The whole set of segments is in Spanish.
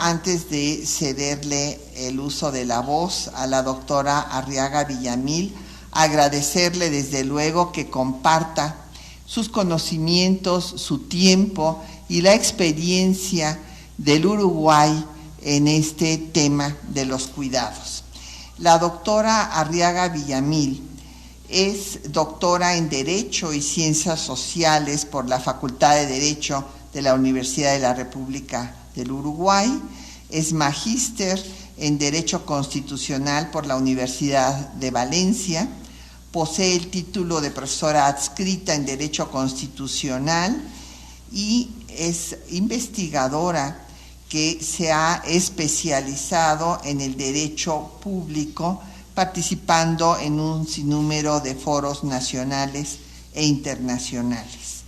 antes de cederle el uso de la voz a la doctora Arriaga Villamil, agradecerle desde luego que comparta sus conocimientos, su tiempo y la experiencia del Uruguay en este tema de los cuidados. La doctora Arriaga Villamil es doctora en Derecho y Ciencias Sociales por la Facultad de Derecho de la Universidad de la República del Uruguay, es magíster en Derecho Constitucional por la Universidad de Valencia, posee el título de profesora adscrita en Derecho Constitucional y es investigadora que se ha especializado en el derecho público, participando en un sinnúmero de foros nacionales e internacionales.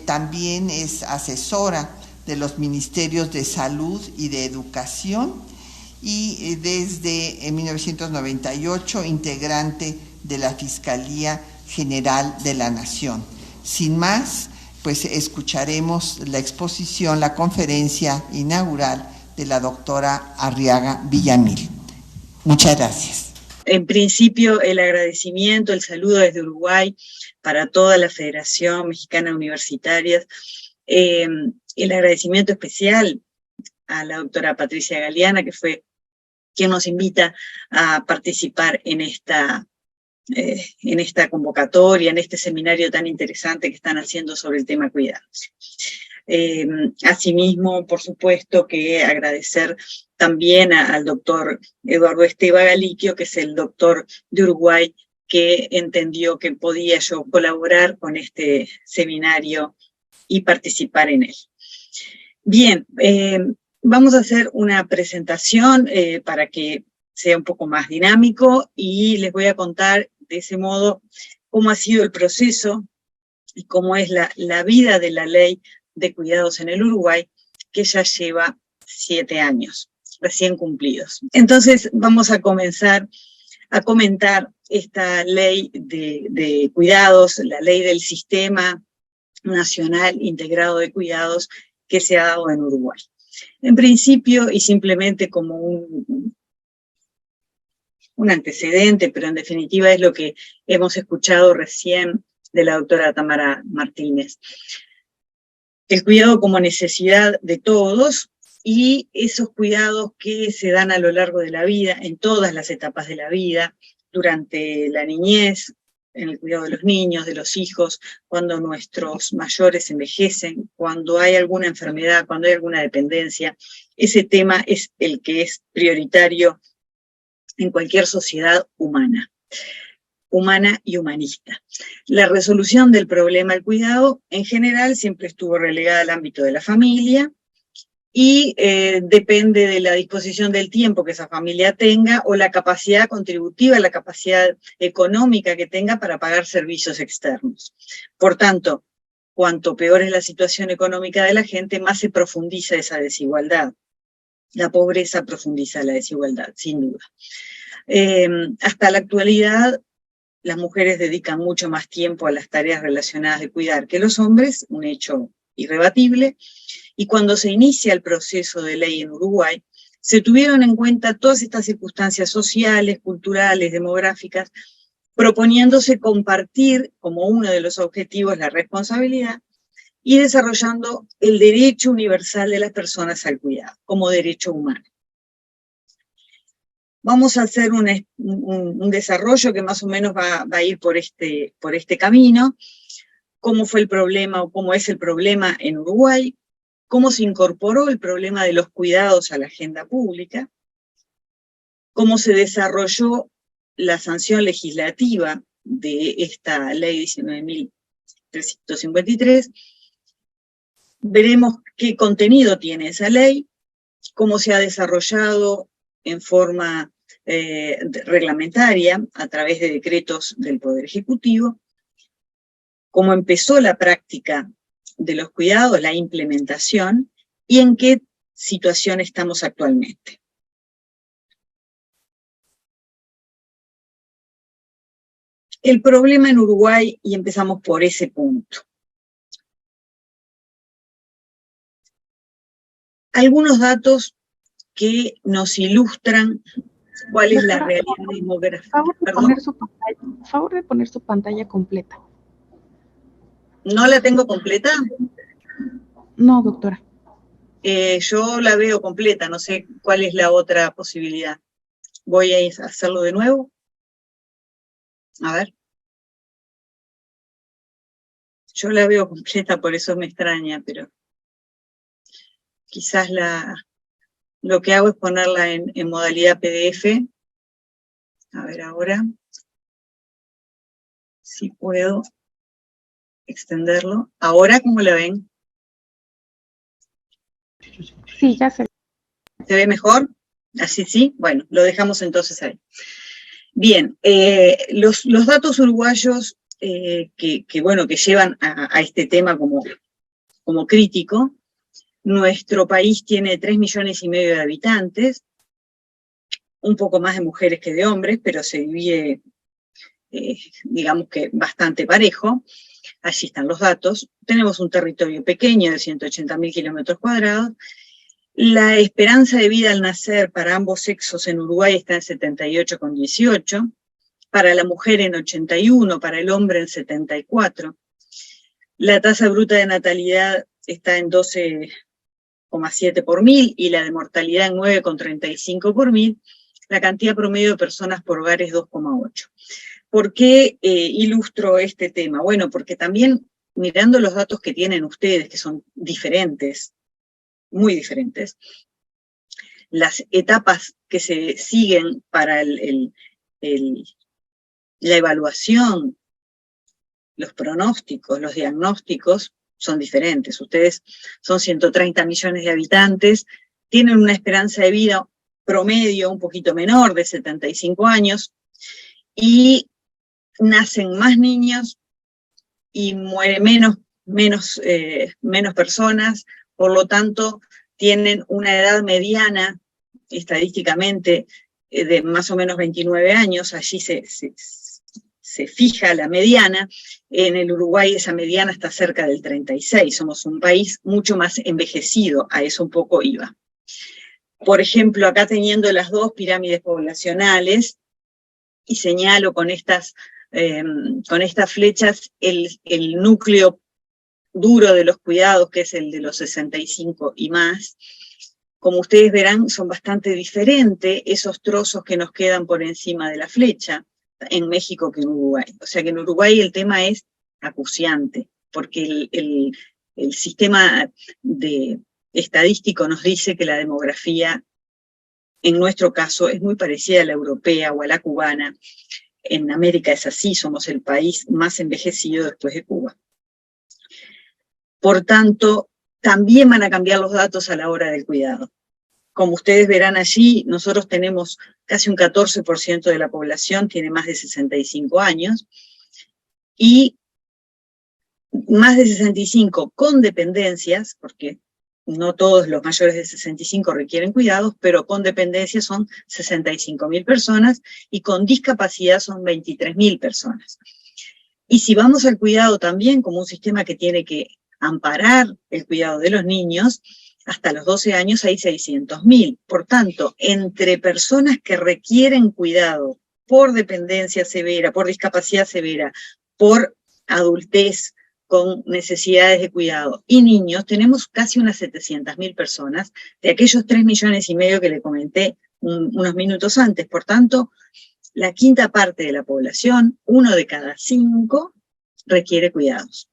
También es asesora de los Ministerios de Salud y de Educación y desde 1998 integrante de la Fiscalía General de la Nación. Sin más, pues escucharemos la exposición, la conferencia inaugural de la doctora Arriaga Villamil. Muchas gracias. En principio, el agradecimiento, el saludo desde Uruguay para toda la Federación Mexicana Universitaria. El agradecimiento especial a la doctora Patricia Galeana, que fue quien nos invita a participar en esta convocatoria, en este seminario tan interesante que están haciendo sobre el tema cuidados. Asimismo, por supuesto, que agradecer también al doctor Eduardo Esteva Galiquio, que es el doctor de Uruguay, que entendió que podía yo colaborar con este seminario y participar en él. Bien, vamos a hacer una presentación para que sea un poco más dinámico y les voy a contar de ese modo cómo ha sido el proceso y cómo es la vida de la ley de cuidados en el Uruguay, que ya lleva 7 años recién cumplidos. Entonces vamos a comenzar a comentar esta ley de cuidados, la ley del Sistema Nacional Integrado de Cuidados que se ha dado en Uruguay. En principio, y simplemente como un antecedente, pero en definitiva es lo que hemos escuchado recién de la doctora Tamara Martínez. El cuidado como necesidad de todos y esos cuidados que se dan a lo largo de la vida, en todas las etapas de la vida, durante la niñez, en el cuidado de los niños, de los hijos, cuando nuestros mayores envejecen, cuando hay alguna enfermedad, cuando hay alguna dependencia. Ese tema es el que es prioritario en cualquier sociedad humana y humanista. La resolución del problema del cuidado, en general, siempre estuvo relegada al ámbito de la familia y depende de la disposición del tiempo que esa familia tenga o la capacidad contributiva, la capacidad económica que tenga para pagar servicios externos. Por tanto, cuanto peor es la situación económica de la gente, más se profundiza esa desigualdad. La pobreza profundiza la desigualdad, sin duda. Hasta la actualidad, las mujeres dedican mucho más tiempo a las tareas relacionadas de cuidar que los hombres, un hecho irrebatible, y cuando se inicia el proceso de ley en Uruguay, se tuvieron en cuenta todas estas circunstancias sociales, culturales, demográficas, proponiéndose compartir como uno de los objetivos la responsabilidad y desarrollando el derecho universal de las personas al cuidado, como derecho humano. Vamos a hacer un desarrollo que más o menos va a ir por este camino, cómo fue el problema o cómo es el problema en Uruguay, cómo se incorporó el problema de los cuidados a la agenda pública, cómo se desarrolló la sanción legislativa de esta ley 19.353, veremos qué contenido tiene esa ley, cómo se ha desarrollado en forma reglamentaria a través de decretos del Poder Ejecutivo, cómo empezó la práctica de los cuidados, la implementación, y en qué situación estamos actualmente. El problema en Uruguay, y empezamos por ese punto. Algunos datos que nos ilustran cuál es la realidad demográfica. Favor de poner su pantalla completa. ¿No la tengo completa? No, doctora. Yo la veo completa, no sé cuál es la otra posibilidad. Voy a hacerlo de nuevo. A ver. Yo la veo completa, por eso me extraña, pero quizás lo que hago es ponerla en modalidad PDF. A ver ahora. Si puedo extenderlo. ¿Ahora cómo la ven? Sí, ya se. ¿Se ve mejor? ¿Así sí? Bueno, lo dejamos entonces ahí. Bien, los datos uruguayos que llevan a este tema como crítico. Nuestro país tiene 3,5 millones de habitantes, un poco más de mujeres que de hombres, pero se divide, digamos que bastante parejo. Allí están los datos. Tenemos un territorio pequeño de 180.000 kilómetros cuadrados. La esperanza de vida al nacer para ambos sexos en Uruguay está en 78,18, para la mujer en 81, para el hombre en 74. La tasa bruta de natalidad está en 12,7 por mil y la de mortalidad en 9,35 por mil. La cantidad promedio de personas por hogar es 2,8. ¿Por qué ilustro este tema? Bueno, porque también mirando los datos que tienen ustedes, que son diferentes, muy diferentes, las etapas que se siguen para la evaluación, los pronósticos, los diagnósticos, son diferentes. Ustedes son 130 millones de habitantes, tienen una esperanza de vida promedio un poquito menor, de 75 años, y nacen más niños y mueren menos personas, por lo tanto tienen una edad mediana, estadísticamente, de más o menos 29 años, allí se fija la mediana. En el Uruguay esa mediana está cerca del 36, somos un país mucho más envejecido, a eso un poco iba. Por ejemplo, acá teniendo las dos pirámides poblacionales, y señalo con estas flechas el núcleo duro de los cuidados, que es el de los 65 y más. Como ustedes verán, son bastante diferentes esos trozos que nos quedan por encima de la flecha en México que en Uruguay. O sea que en Uruguay el tema es acuciante, porque el sistema estadístico nos dice que la demografía, en nuestro caso, es muy parecida a la europea o a la cubana. En América es así, somos el país más envejecido después de Cuba. Por tanto, también van a cambiar los datos a la hora del cuidado. Como ustedes verán allí, nosotros tenemos casi un 14% de la población, tiene más de 65 años, y más de 65 con dependencias, porque no todos los mayores de 65 requieren cuidados, pero con dependencias son 65.000 personas, y con discapacidad son 23.000 personas. Y si vamos al cuidado también como un sistema que tiene que amparar el cuidado de los niños, hasta los 12 años hay 600.000. Por tanto, entre personas que requieren cuidado por dependencia severa, por discapacidad severa, por adultez con necesidades de cuidado y niños, tenemos casi unas 700.000 personas de aquellos 3,5 millones que le comenté unos minutos antes. Por tanto, la quinta parte de la población, 1 de cada 5, requiere cuidados.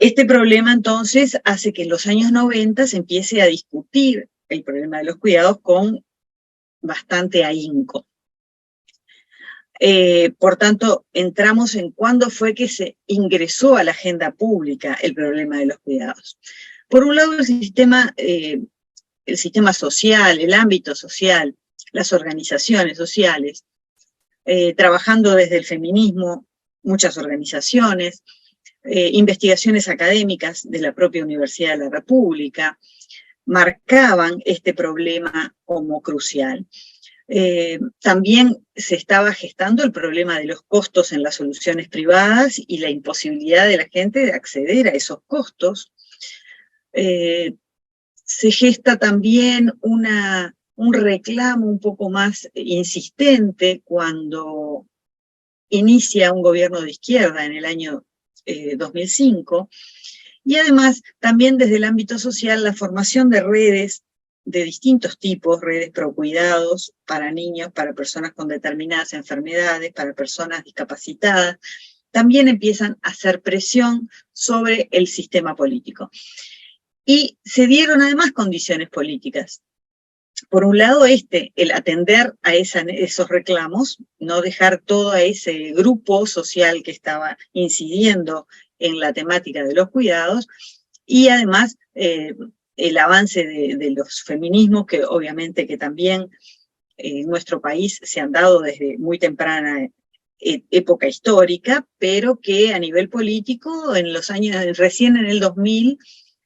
Este problema entonces hace que en los años 90 se empiece a discutir el problema de los cuidados con bastante ahínco. Por tanto, entramos en cuándo fue que se ingresó a la agenda pública el problema de los cuidados. Por un lado, el sistema social, el ámbito social, las organizaciones sociales, trabajando desde el feminismo, muchas organizaciones, investigaciones académicas de la propia Universidad de la República, marcaban este problema como crucial. También se estaba gestando el problema de los costos en las soluciones privadas y la imposibilidad de la gente de acceder a esos costos. se gesta también un reclamo un poco más insistente cuando inicia un gobierno de izquierda en el año 2005, y además también desde el ámbito social la formación de redes de distintos tipos, redes pro cuidados para niños, para personas con determinadas enfermedades, para personas discapacitadas, también empiezan a hacer presión sobre el sistema político. Y se dieron además condiciones políticas. Por un lado, el atender a esos reclamos, no dejar todo a ese grupo social que estaba incidiendo en la temática de los cuidados, y además el avance de los feminismos, que obviamente que también en nuestro país se han dado desde muy temprana época histórica, pero que a nivel político, recién en el 2000,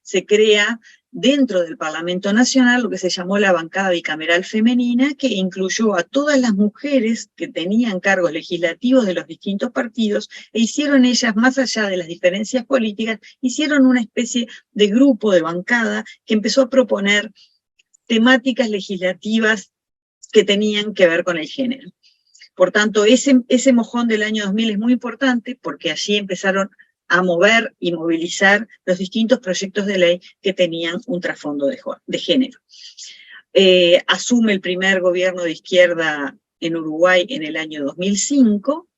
se crea dentro del Parlamento Nacional lo que se llamó la bancada bicameral femenina, que incluyó a todas las mujeres que tenían cargos legislativos de los distintos partidos, e hicieron ellas, más allá de las diferencias políticas, hicieron una especie de grupo, de bancada, que empezó a proponer temáticas legislativas que tenían que ver con el género. Por tanto, ese mojón del año 2000 es muy importante, porque allí empezaron a mover y movilizar los distintos proyectos de ley que tenían un trasfondo de género. Asume el primer gobierno de izquierda en Uruguay en el año 2005,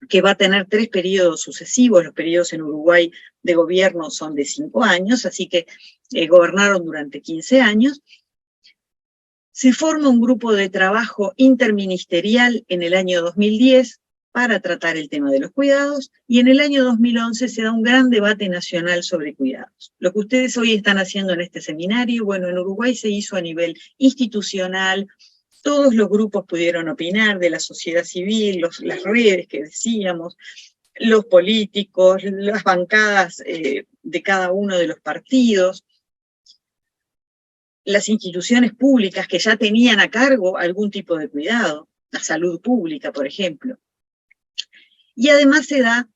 que va a tener 3 periodos sucesivos. Los periodos en Uruguay de gobierno son de 5 años, así que gobernaron durante 15 años. Se forma un grupo de trabajo interministerial en el año 2010, para tratar el tema de los cuidados, y en el año 2011 se da un gran debate nacional sobre cuidados. Lo que ustedes hoy están haciendo en este seminario, bueno, en Uruguay se hizo a nivel institucional, todos los grupos pudieron opinar, de la sociedad civil, las redes que decíamos, los políticos, las bancadas de cada uno de los partidos, las instituciones públicas que ya tenían a cargo algún tipo de cuidado, la salud pública, por ejemplo. Y además se da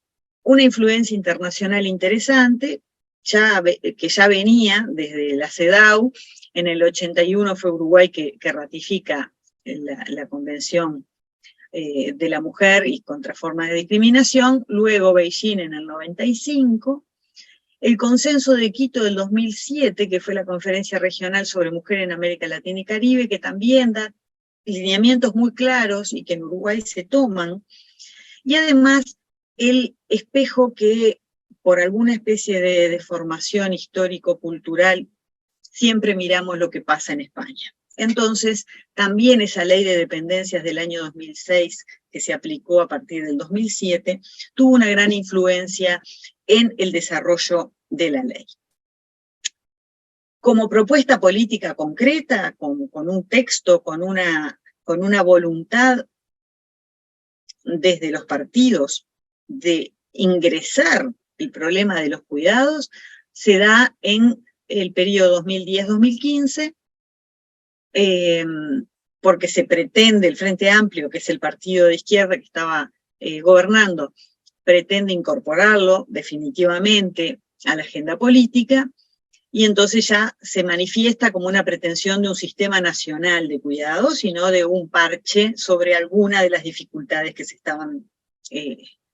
una influencia internacional interesante, que ya venía desde la CEDAW. En el 81 fue Uruguay que ratifica la Convención de la Mujer y contra formas de discriminación, luego Beijing en el 95, el Consenso de Quito del 2007, que fue la Conferencia Regional sobre Mujer en América Latina y Caribe, que también da lineamientos muy claros y que en Uruguay se toman. Y además, el espejo que, por alguna especie de formación histórico-cultural, siempre miramos lo que pasa en España. Entonces, también esa ley de dependencias del año 2006, que se aplicó a partir del 2007, tuvo una gran influencia en el desarrollo de la ley. Como propuesta política concreta, con un texto, con una voluntad desde los partidos de ingresar el problema de los cuidados, se da en el periodo 2010-2015, porque se pretende, el Frente Amplio, que es el partido de izquierda que estaba gobernando, pretende incorporarlo definitivamente a la agenda política, y entonces ya se manifiesta como una pretensión de un sistema nacional de cuidados, y no de un parche sobre alguna de las dificultades que se estaban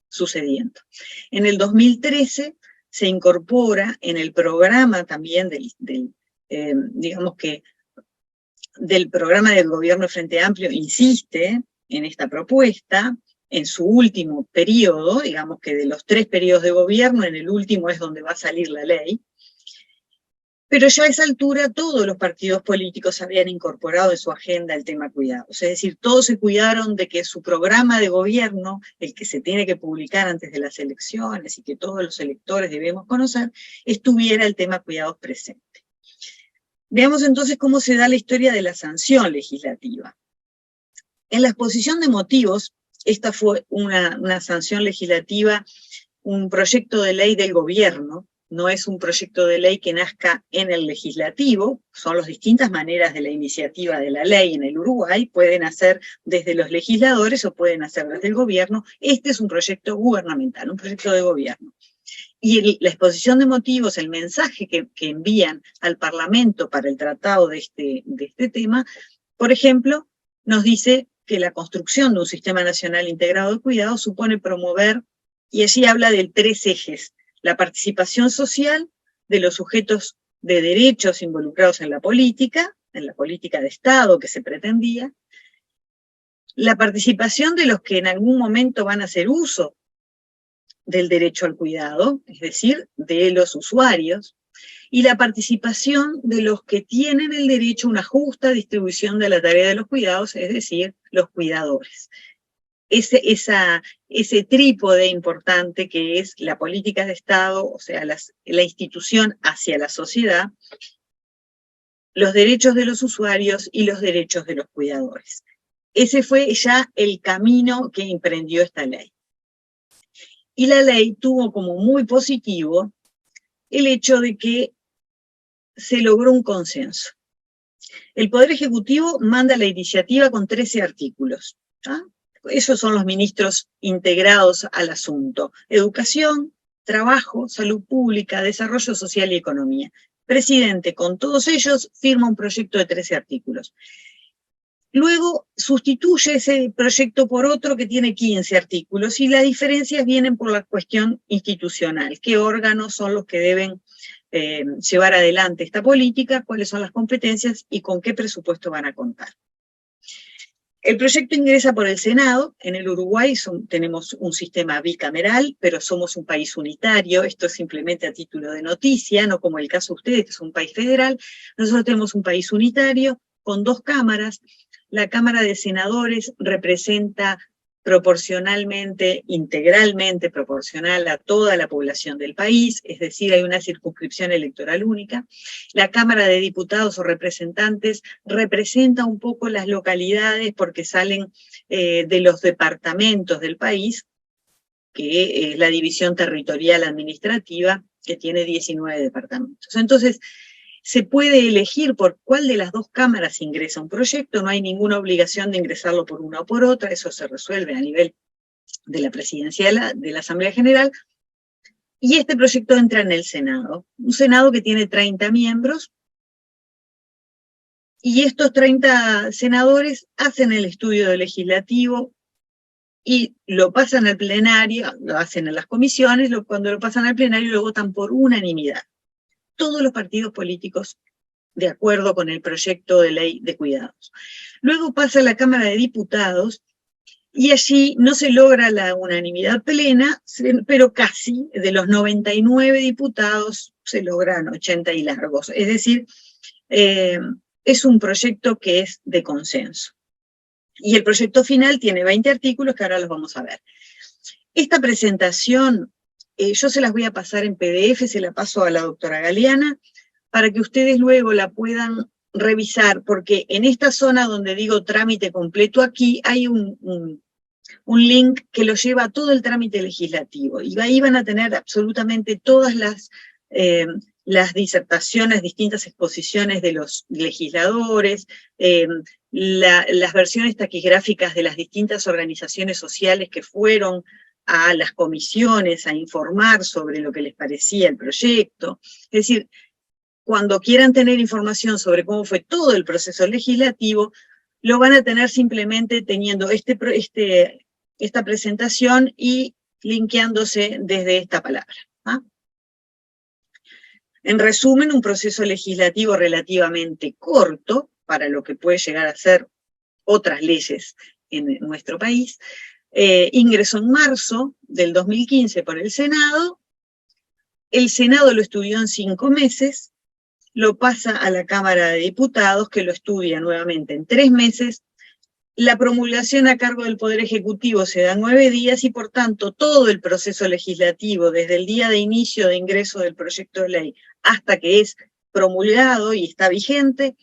sucediendo. En el 2013 se incorpora en el programa también digamos que del programa del gobierno Frente Amplio, insiste en esta propuesta, en su último periodo, digamos que de los 3 periodos de gobierno, en el último es donde va a salir la ley. Pero ya a esa altura todos los partidos políticos habían incorporado en su agenda el tema cuidados. Es decir, todos se cuidaron de que su programa de gobierno, el que se tiene que publicar antes de las elecciones y que todos los electores debemos conocer, estuviera el tema cuidados presente. Veamos entonces cómo se da la historia de la sanción legislativa. En la exposición de motivos, esta fue una sanción legislativa, un proyecto de ley del gobierno, no es un proyecto de ley que nazca en el legislativo, son las distintas maneras de la iniciativa de la ley en el Uruguay, pueden hacer desde los legisladores o pueden hacer desde el gobierno. Este es un proyecto gubernamental, un proyecto de gobierno. la exposición de motivos, el mensaje que envían al Parlamento para el tratado de este tema, por ejemplo, nos dice que la construcción de un sistema nacional integrado de cuidados supone promover, y allí habla de 3 ejes: la participación social de los sujetos de derechos involucrados en la política de Estado que se pretendía, la participación de los que en algún momento van a hacer uso del derecho al cuidado, es decir, de los usuarios, y la participación de los que tienen el derecho a una justa distribución de la tarea de los cuidados, es decir, los cuidadores. Ese trípode importante que es la política de Estado, o sea, la institución hacia la sociedad, los derechos de los usuarios y los derechos de los cuidadores. Ese fue ya el camino que emprendió esta ley. Y la ley tuvo como muy positivo el hecho de que se logró un consenso. El Poder Ejecutivo manda la iniciativa con 13 artículos. Esos son los ministros integrados al asunto: Educación, Trabajo, Salud Pública, Desarrollo Social y Economía. Presidente, con todos ellos, firma un proyecto de 13 artículos. Luego sustituye ese proyecto por otro que tiene 15 artículos, y las diferencias vienen por la cuestión institucional: qué órganos son los que deben llevar adelante esta política, cuáles son las competencias y con qué presupuesto van a contar. El proyecto ingresa por el Senado. En el Uruguay tenemos un sistema bicameral, pero somos un país unitario. Esto es simplemente a título de noticia, no como el caso de ustedes, que es un país federal. Nosotros tenemos un país unitario con 2 cámaras. La Cámara de Senadores representa proporcionalmente, integralmente proporcional a toda la población del país, es decir, hay una circunscripción electoral única. La Cámara de Diputados o Representantes representa un poco las localidades porque salen de los departamentos del país, que es la división territorial administrativa, que tiene 19 departamentos. Entonces, se puede elegir por cuál de las 2 cámaras ingresa un proyecto, no hay ninguna obligación de ingresarlo por una o por otra, eso se resuelve a nivel de la presidencia de la Asamblea General, y este proyecto entra en el Senado, un Senado que tiene 30 miembros, y estos 30 senadores hacen el estudio legislativo y lo pasan al plenario, lo hacen en las comisiones, cuando lo pasan al plenario lo votan por unanimidad. Todos los partidos políticos de acuerdo con el proyecto de ley de cuidados. Luego pasa a la Cámara de Diputados y allí no se logra la unanimidad plena, pero casi, de los 99 diputados se logran 80 y largos. Es decir, es un proyecto que es de consenso. Y el proyecto final tiene 20 artículos que ahora los vamos a ver. Esta presentación yo se las voy a pasar en PDF, se la paso a la doctora Galeana, para que ustedes luego la puedan revisar, porque en esta zona donde digo trámite completo, aquí hay un link que lo lleva a todo el trámite legislativo, y ahí van a tener absolutamente todas las disertaciones, distintas exposiciones de los legisladores, las versiones taquigráficas de las distintas organizaciones sociales que fueron a las comisiones a informar sobre lo que les parecía el proyecto. Es decir, cuando quieran tener información sobre cómo fue todo el proceso legislativo, lo van a tener simplemente teniendo esta presentación y linkeándose desde esta palabra. En resumen, un proceso legislativo relativamente corto para lo que puede llegar a ser otras leyes en nuestro país. Ingresó en marzo del 2015 por el Senado. El Senado lo estudió en 5 meses, lo pasa a la Cámara de Diputados, que lo estudia nuevamente en 3 meses. La promulgación a cargo del Poder Ejecutivo se da 9 días y, por tanto, todo el proceso legislativo, desde el día de inicio de ingreso del proyecto de ley hasta que es promulgado y está vigente,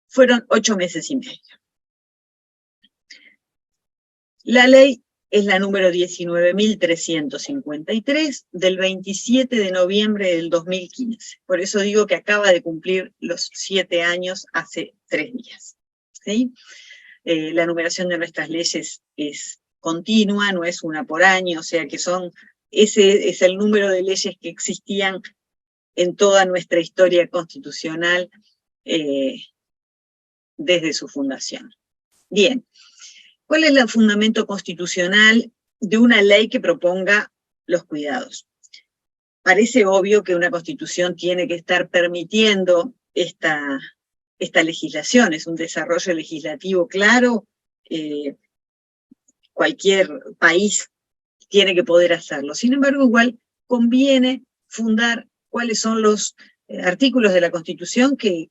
fueron 8 meses y medio. La ley es la número 19.353 del 27 de noviembre del 2015. Por eso digo que acaba de cumplir los 7 años hace 3 días. ¿Sí? La numeración de nuestras leyes es continua, no es una por año, o sea que son ese es el número de leyes que existían en toda nuestra historia constitucional desde su fundación. Bien, ¿cuál es el fundamento constitucional de una ley que proponga los cuidados? Parece obvio que una constitución tiene que estar permitiendo esta legislación, es un desarrollo legislativo claro, cualquier país tiene que poder hacerlo. Sin embargo, igual conviene fundar cuáles son los artículos de la Constitución que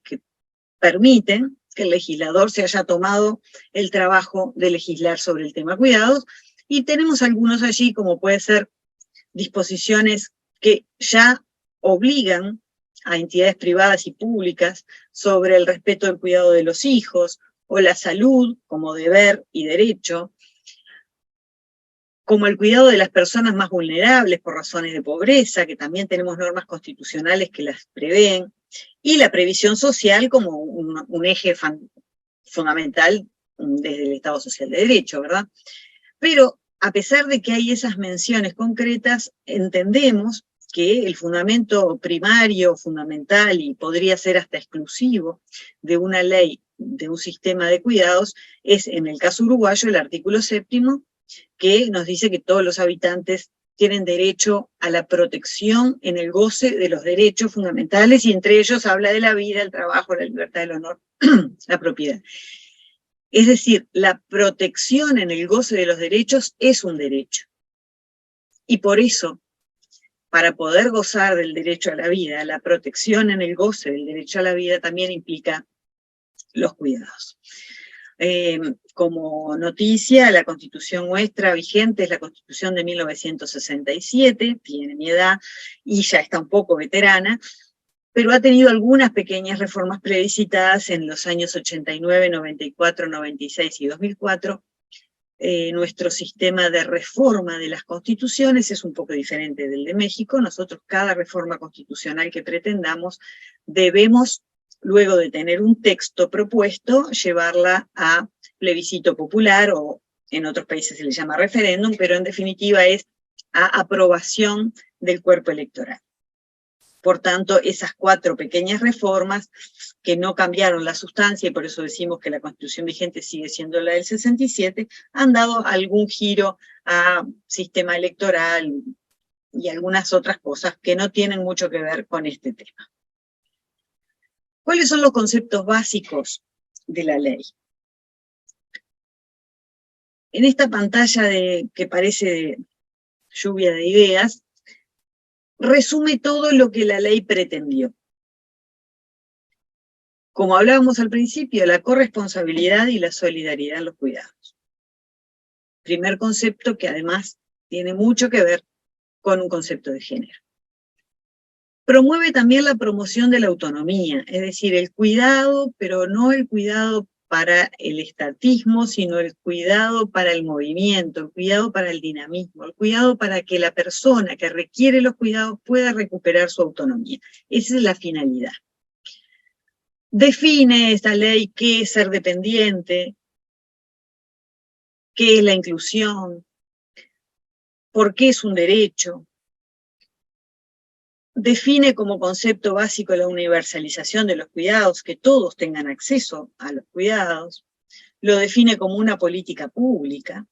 permiten que el legislador se haya tomado el trabajo de legislar sobre el tema cuidados, y tenemos algunos allí, como puede ser disposiciones que ya obligan a entidades privadas y públicas sobre el respeto del cuidado de los hijos, o la salud como deber y derecho, como el cuidado de las personas más vulnerables por razones de pobreza, que también tenemos normas constitucionales que las prevén, y la previsión social como un eje fundamental desde el Estado Social de Derecho, ¿verdad? Pero a pesar de que hay esas menciones concretas, entendemos que el fundamento primario, fundamental, y podría ser hasta exclusivo de una ley, de un sistema de cuidados, es en el caso uruguayo el artículo 7º, que nos dice que todos los habitantes tienen derecho a la protección en el goce de los derechos fundamentales, y entre ellos habla de la vida, el trabajo, la libertad, el honor, la propiedad. Es decir, la protección en el goce de los derechos es un derecho. Y por eso, para poder gozar del derecho a la vida, la protección en el goce del derecho a la vida también implica los cuidados. Como noticia, la Constitución nuestra vigente es la Constitución de 1967, tiene mi edad y ya está un poco veterana, pero ha tenido algunas pequeñas reformas plebiscitadas en los años 89, 94, 96 y 2004. Nuestro sistema de reforma de las constituciones es un poco diferente del de México. Nosotros, cada reforma constitucional que pretendamos, debemos, luego de tener un texto propuesto, llevarla a plebiscito popular, o en otros países se le llama referéndum, pero en definitiva es a aprobación del cuerpo electoral. Por tanto, esas 4 pequeñas reformas que no cambiaron la sustancia, y por eso decimos que la Constitución vigente sigue siendo la del 67, han dado algún giro a sistema electoral y algunas otras cosas que no tienen mucho que ver con este tema. ¿Cuáles son los conceptos básicos de la ley? En esta pantalla que parece de lluvia de ideas, resume todo lo que la ley pretendió. Como hablábamos al principio, la corresponsabilidad y la solidaridad en los cuidados. Primer concepto que además tiene mucho que ver con un concepto de género. Promueve también la promoción de la autonomía, es decir, el cuidado, pero no el cuidado para el estatismo, sino el cuidado para el movimiento, el cuidado para el dinamismo, el cuidado para que la persona que requiere los cuidados pueda recuperar su autonomía. Esa es la finalidad. Define esta ley qué es ser dependiente, qué es la inclusión, por qué es un derecho. Define como concepto básico la universalización de los cuidados, que todos tengan acceso a los cuidados. Lo define como una política pública.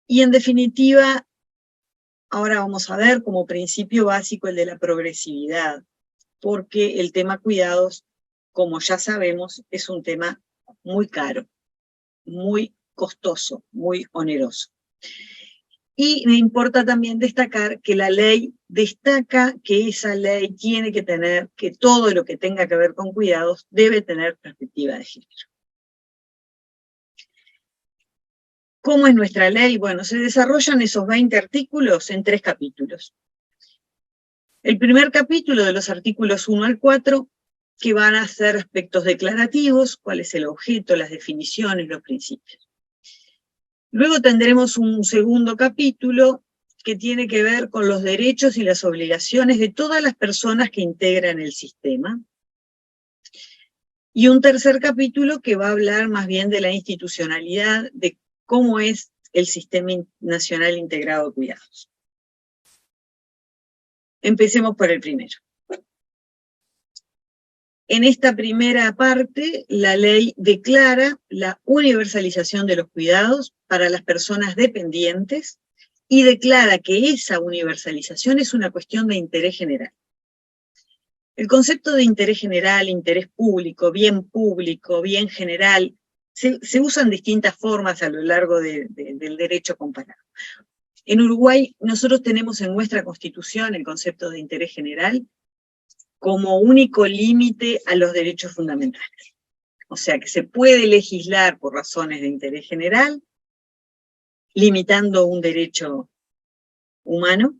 Y en definitiva, ahora vamos a ver como principio básico el de la progresividad, porque el tema cuidados, como ya sabemos, es un tema muy caro, muy costoso, muy oneroso. Y me importa también destacar que la ley destaca que esa ley tiene que tener, que todo lo que tenga que ver con cuidados debe tener perspectiva de género. ¿Cómo es nuestra ley? Bueno, se desarrollan esos 20 artículos en 3 capítulos. El primer capítulo, de los artículos 1 al 4, que van a ser aspectos declarativos, cuál es el objeto, las definiciones, los principios. Luego tendremos un segundo capítulo que tiene que ver con los derechos y las obligaciones de todas las personas que integran el sistema. Y un tercer capítulo que va a hablar más bien de la institucionalidad, de cómo es el Sistema Nacional Integrado de Cuidados. Empecemos por el primero. En esta primera parte, la ley declara la universalización de los cuidados para las personas dependientes y declara que esa universalización es una cuestión de interés general. El concepto de interés general, interés público, bien general, se usan distintas formas a lo largo del derecho comparado. En Uruguay, nosotros tenemos en nuestra Constitución el concepto de interés general como único límite a los derechos fundamentales. O sea que se puede legislar por razones de interés general, limitando un derecho humano,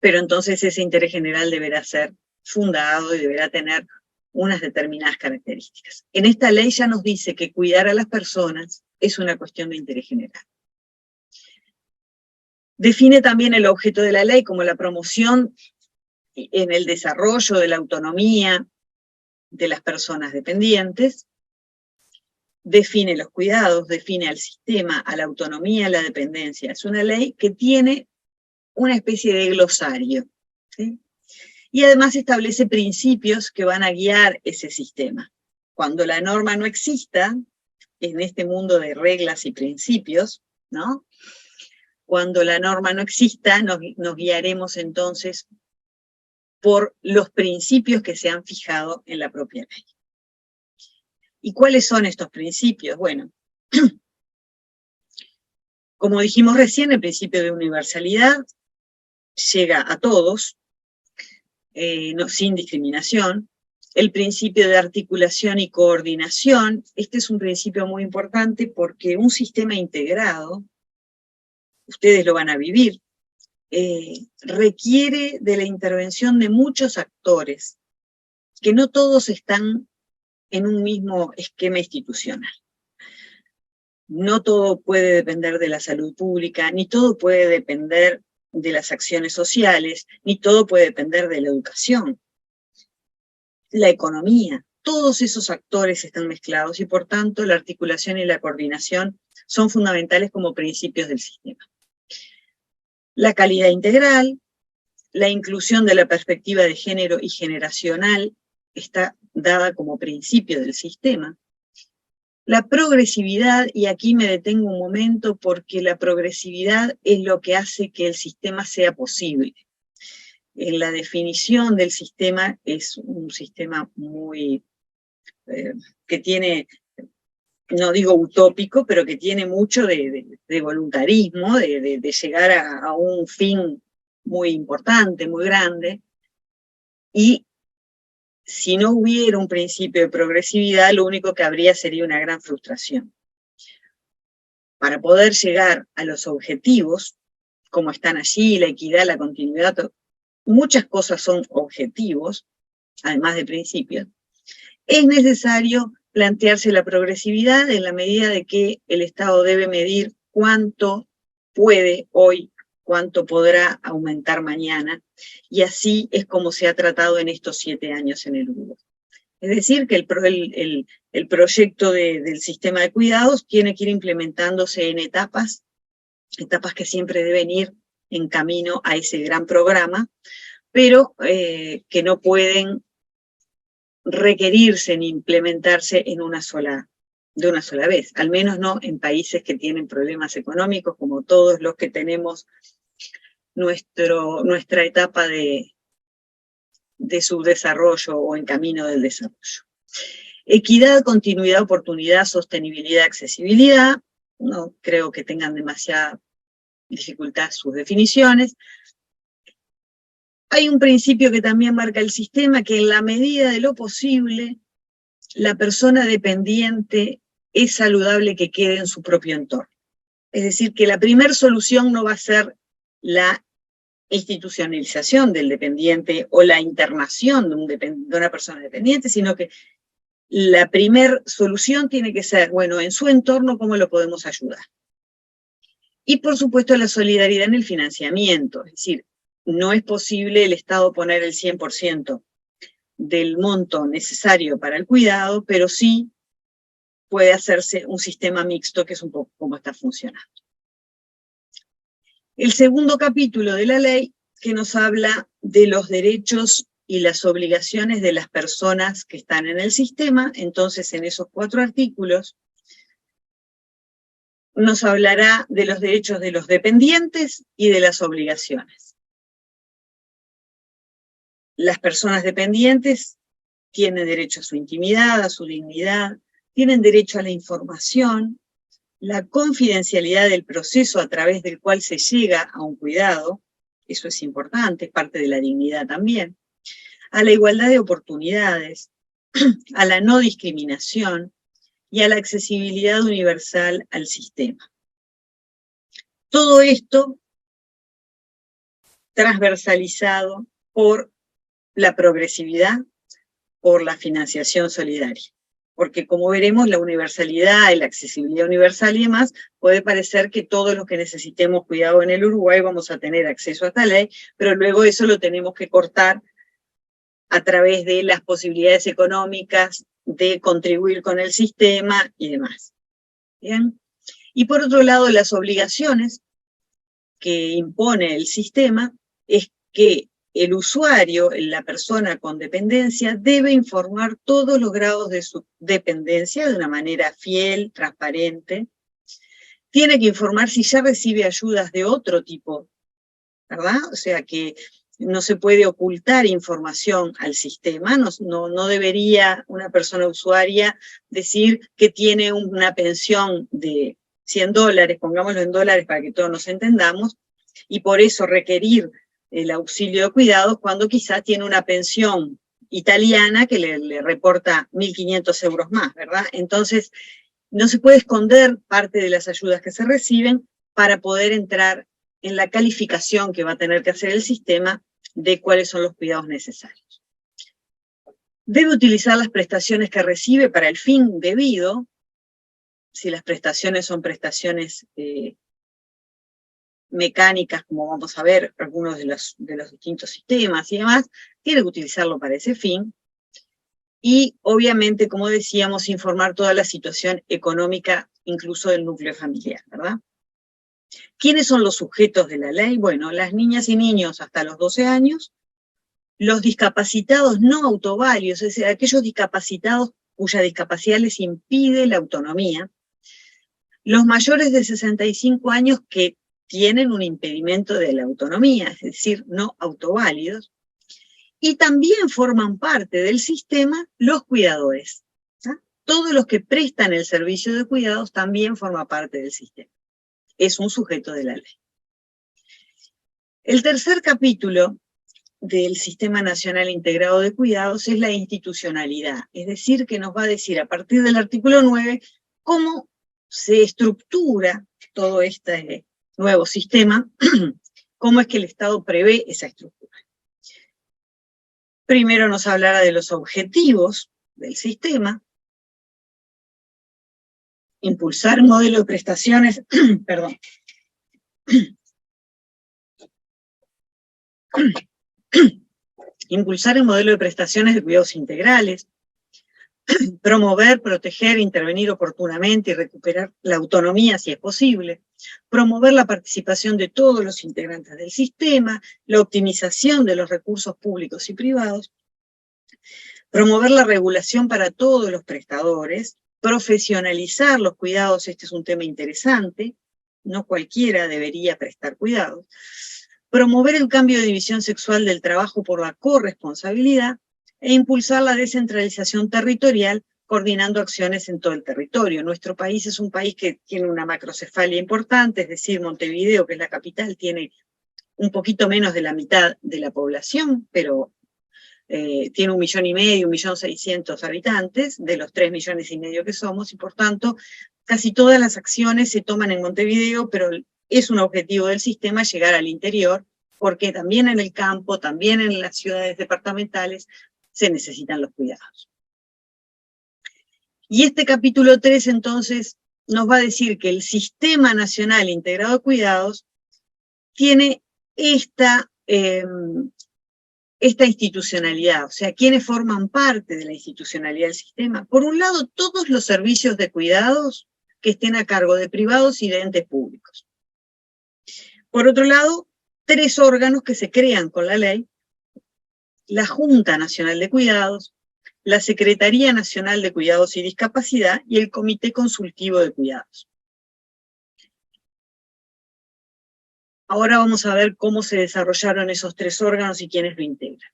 pero entonces ese interés general deberá ser fundado y deberá tener unas determinadas características. En esta ley ya nos dice que cuidar a las personas es una cuestión de interés general. Define también el objeto de la ley como la promoción en el desarrollo de la autonomía de las personas dependientes, define los cuidados, define al sistema, a la autonomía, a la dependencia. Es una ley que tiene una especie de glosario, ¿sí? Y además establece principios que van a guiar ese sistema. Cuando la norma no exista, en este mundo de reglas y principios, ¿no? Cuando la norma no exista, nos guiaremos entonces por los principios que se han fijado en la propia ley. ¿Y cuáles son estos principios? Bueno, como dijimos recién, el principio de universalidad llega a todos, sin discriminación. El principio de articulación y coordinación, este es un principio muy importante porque un sistema integrado, ustedes lo van a vivir, requiere de la intervención de muchos actores, que no todos están en un mismo esquema institucional. No todo puede depender de la salud pública, ni todo puede depender de las acciones sociales, ni todo puede depender de la educación, la economía. Todos esos actores están mezclados y por tanto la articulación y la coordinación son fundamentales como principios del sistema. La calidad integral, la inclusión de la perspectiva de género y generacional está dada como principio del sistema. La progresividad, y aquí me detengo un momento porque la progresividad es lo que hace que el sistema sea posible. En la definición del sistema es un sistema muy, que tiene, no digo utópico, pero que tiene mucho de voluntarismo, de llegar a un fin muy importante, muy grande, y si no hubiera un principio de progresividad, lo único que habría sería una gran frustración. Para poder llegar a los objetivos, como están allí, la equidad, la continuidad, muchas cosas son objetivos, además de principios, es necesario plantearse la progresividad en la medida de que el Estado debe medir cuánto puede hoy, cuánto podrá aumentar mañana, y así es como se ha tratado en estos 7 años en el Uruguay. Es decir, que el proyecto del sistema de cuidados tiene que ir implementándose en etapas que siempre deben ir en camino a ese gran programa, pero que no pueden requerirse ni implementarse de una sola vez, al menos no en países que tienen problemas económicos como todos los que tenemos nuestra etapa de subdesarrollo o en camino del desarrollo. Equidad, continuidad, oportunidad, sostenibilidad, accesibilidad. No creo que tengan demasiada dificultad sus definiciones. Hay un principio que también marca el sistema, que en la medida de lo posible, la persona dependiente es saludable que quede en su propio entorno. Es decir, que la primera solución no va a ser la institucionalización del dependiente o la internación de una persona dependiente, sino que la primera solución tiene que ser, bueno, en su entorno, ¿cómo lo podemos ayudar? Y por supuesto la solidaridad en el financiamiento, es decir, no es posible el Estado poner el 100% del monto necesario para el cuidado, pero sí puede hacerse un sistema mixto, que es un poco cómo está funcionando. El segundo capítulo de la ley, que nos habla de los derechos y las obligaciones de las personas que están en el sistema. Entonces, en esos 4 artículos, nos hablará de los derechos de los dependientes y de las obligaciones. Las personas dependientes tienen derecho a su intimidad, a su dignidad, tienen derecho a la información, la confidencialidad del proceso a través del cual se llega a un cuidado, eso es importante, es parte de la dignidad también, a la igualdad de oportunidades, a la no discriminación y a la accesibilidad universal al sistema. Todo esto transversalizado por la progresividad, por la financiación solidaria. Porque como veremos, la universalidad y la accesibilidad universal y demás, puede parecer que todos los que necesitemos cuidado en el Uruguay vamos a tener acceso a esta ley, pero luego eso lo tenemos que cortar a través de las posibilidades económicas de contribuir con el sistema y demás. ¿Bien? Y por otro lado, las obligaciones que impone el sistema es que el usuario, la persona con dependencia, debe informar todos los grados de su dependencia de una manera fiel, transparente. Tiene que informar si ya recibe ayudas de otro tipo, ¿verdad? O sea que no se puede ocultar información al sistema, no debería una persona usuaria decir que tiene una pensión de $100, pongámoslo en dólares para que todos nos entendamos, y por eso requerir el auxilio de cuidados cuando quizá tiene una pensión italiana que le reporta 1.500 euros más, ¿verdad? Entonces, no se puede esconder parte de las ayudas que se reciben para poder entrar en la calificación que va a tener que hacer el sistema de cuáles son los cuidados necesarios. Debe utilizar las prestaciones que recibe para el fin debido. Si las prestaciones son prestaciones mecánicas, como vamos a ver, algunos de los distintos sistemas y demás, tiene que utilizarlo para ese fin. Y obviamente, como decíamos, informar toda la situación económica, incluso del núcleo familiar, ¿verdad? ¿Quiénes son los sujetos de la ley? Bueno, las niñas y niños hasta los 12 años, los discapacitados no autoválidos, es decir, aquellos discapacitados cuya discapacidad les impide la autonomía, los mayores de 65 años que tienen un impedimento de la autonomía, es decir, no autoválidos, y también forman parte del sistema los cuidadores. ¿Sí? Todos los que prestan el servicio de cuidados también forman parte del sistema. Es un sujeto de la ley. El tercer capítulo del Sistema Nacional Integrado de Cuidados es la institucionalidad, es decir, que nos va a decir a partir del artículo 9 cómo se estructura todo este nuevo sistema, cómo es que el Estado prevé esa estructura. Primero nos hablará de los objetivos del sistema, impulsar un modelo de prestaciones, perdón, impulsar el modelo de prestaciones de cuidados integrales, promover, proteger, intervenir oportunamente y recuperar la autonomía si es posible, promover la participación de todos los integrantes del sistema, la optimización de los recursos públicos y privados, promover la regulación para todos los prestadores, profesionalizar los cuidados, este es un tema interesante, no cualquiera debería prestar cuidados, promover el cambio de división sexual del trabajo por la corresponsabilidad e impulsar la descentralización territorial coordinando acciones en todo el territorio. Nuestro país es un país que tiene una macrocefalia importante, es decir, Montevideo, que es la capital, tiene un poquito menos de la mitad de la población, pero tiene 1,5 millones, 1.600.000 habitantes, de los 3,5 millones que somos, y por tanto, casi todas las acciones se toman en Montevideo, pero es un objetivo del sistema llegar al interior, porque también en el campo, también en las ciudades departamentales, se necesitan los cuidados. Y este capítulo 3, entonces, nos va a decir que el Sistema Nacional Integrado de Cuidados tiene esta esta institucionalidad, o sea, ¿quiénes forman parte de la institucionalidad del sistema? Por un lado, todos los servicios de cuidados que estén a cargo de privados y de entes públicos. Por otro lado, 3 órganos que se crean con la ley: la Junta Nacional de Cuidados, la Secretaría Nacional de Cuidados y Discapacidad y el Comité Consultivo de Cuidados. Ahora vamos a ver cómo se desarrollaron esos 3 órganos y quiénes lo integran.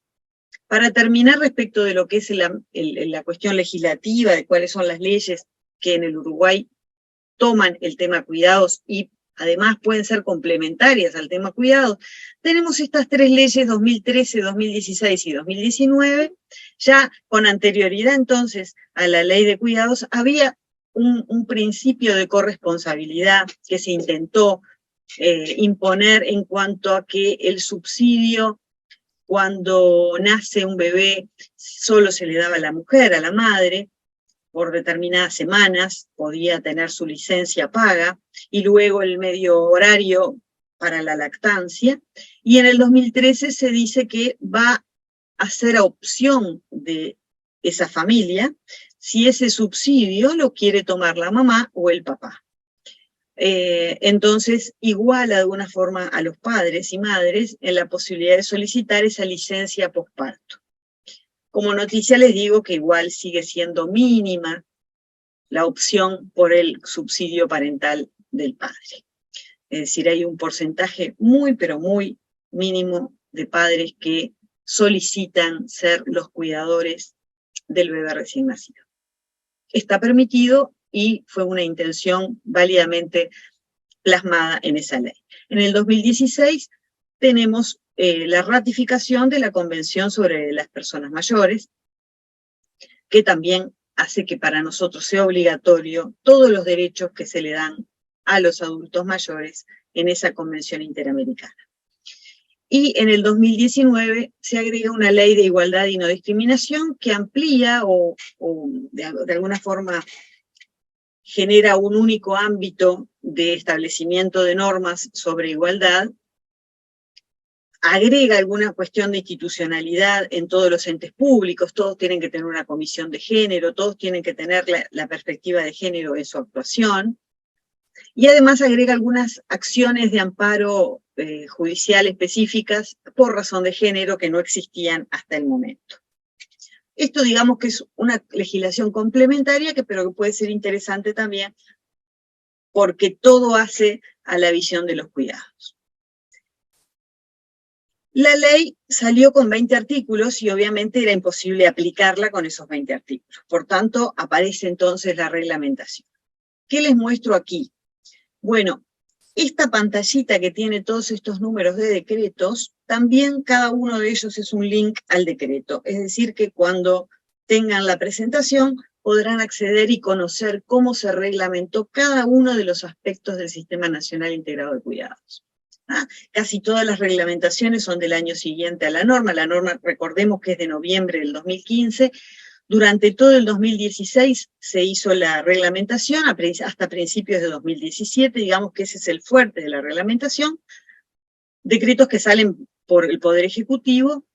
Para terminar, respecto de lo que es la cuestión legislativa, de cuáles son las leyes que en el Uruguay toman el tema cuidados y además pueden ser complementarias al tema cuidados, tenemos estas 3 leyes, 2013, 2016 y 2019. Ya con anterioridad entonces a la ley de cuidados había un principio de corresponsabilidad que se intentó imponer en cuanto a que el subsidio cuando nace un bebé solo se le daba a la mujer, a la madre, por determinadas semanas, podía tener su licencia paga, y luego el medio horario para la lactancia, y en el 2013 se dice que va a ser a opción de esa familia si ese subsidio lo quiere tomar la mamá o el papá. Entonces iguala de alguna forma a los padres y madres en la posibilidad de solicitar esa licencia posparto. Como noticia les digo que igual sigue siendo mínima la opción por el subsidio parental del padre. Es decir, hay un porcentaje muy, pero muy mínimo de padres que solicitan ser los cuidadores del bebé recién nacido. Está permitido y fue una intención válidamente plasmada en esa ley. En el 2016 tenemos la ratificación de la Convención sobre las Personas Mayores, que también hace que para nosotros sea obligatorio todos los derechos que se le dan a los adultos mayores en esa Convención Interamericana. Y en el 2019 se agrega una ley de igualdad y no discriminación que amplía o de alguna forma genera un único ámbito de establecimiento de normas sobre igualdad, agrega alguna cuestión de institucionalidad en todos los entes públicos, todos tienen que tener una comisión de género, todos tienen que tener la perspectiva de género en su actuación, y además agrega algunas acciones de amparo judicial específicas por razón de género que no existían hasta el momento. Esto digamos que es una legislación complementaria, pero que puede ser interesante también porque todo hace a la visión de los cuidados. La ley salió con 20 artículos y obviamente era imposible aplicarla con esos 20 artículos. Por tanto, aparece entonces la reglamentación. ¿Qué les muestro aquí? Bueno, esta pantallita que tiene todos estos números de decretos, también cada uno de ellos es un link al decreto. Es decir, que cuando tengan la presentación podrán acceder y conocer cómo se reglamentó cada uno de los aspectos del Sistema Nacional Integrado de Cuidados. Casi todas las reglamentaciones son del año siguiente a la norma. La norma, recordemos que es de noviembre del 2015. Durante todo el 2016 se hizo la reglamentación, hasta principios de 2017, digamos que ese es el fuerte de la reglamentación. Decretos que salen por el Poder Ejecutivo,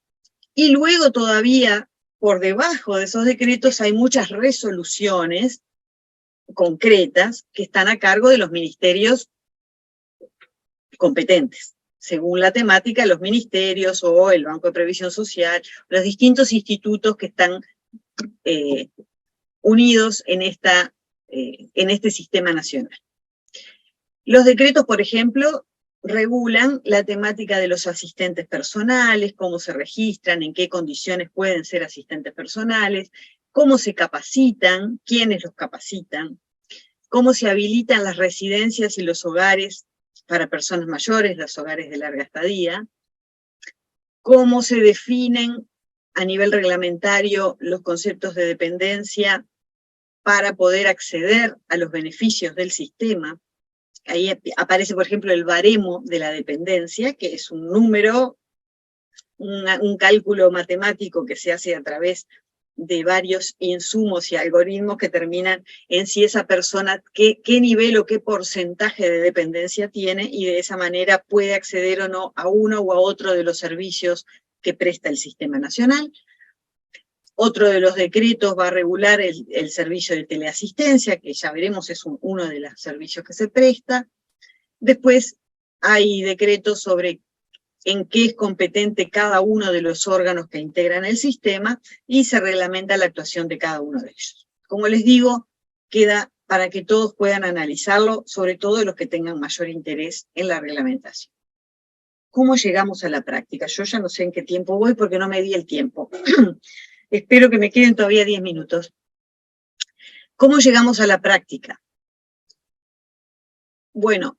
y luego todavía por debajo de esos decretos hay muchas resoluciones concretas que están a cargo de los ministerios competentes, según la temática, los ministerios o el Banco de Previsión Social, los distintos institutos que están unidos en este sistema nacional. Los decretos, por ejemplo, regulan la temática de los asistentes personales, cómo se registran, en qué condiciones pueden ser asistentes personales, cómo se capacitan, quiénes los capacitan, cómo se habilitan las residencias y los hogares para personas mayores, los hogares de larga estadía, cómo se definen a nivel reglamentario los conceptos de dependencia para poder acceder a los beneficios del sistema. Ahí aparece, por ejemplo, el baremo de la dependencia, que es un número, un cálculo matemático que se hace a través de varios insumos y algoritmos que terminan en si esa persona, qué nivel o qué porcentaje de dependencia tiene, y de esa manera puede acceder o no a uno o a otro de los servicios que presta el sistema nacional. Otro de los decretos va a regular el servicio de teleasistencia, que ya veremos es uno de los servicios que se presta. Después hay decretos sobre en qué es competente cada uno de los órganos que integran el sistema y se reglamenta la actuación de cada uno de ellos. Como les digo, queda para que todos puedan analizarlo, sobre todo los que tengan mayor interés en la reglamentación. ¿Cómo llegamos a la práctica? Yo ya no sé en qué tiempo voy porque no me di el tiempo. Espero que me queden todavía 10 minutos. ¿Cómo llegamos a la práctica? Bueno,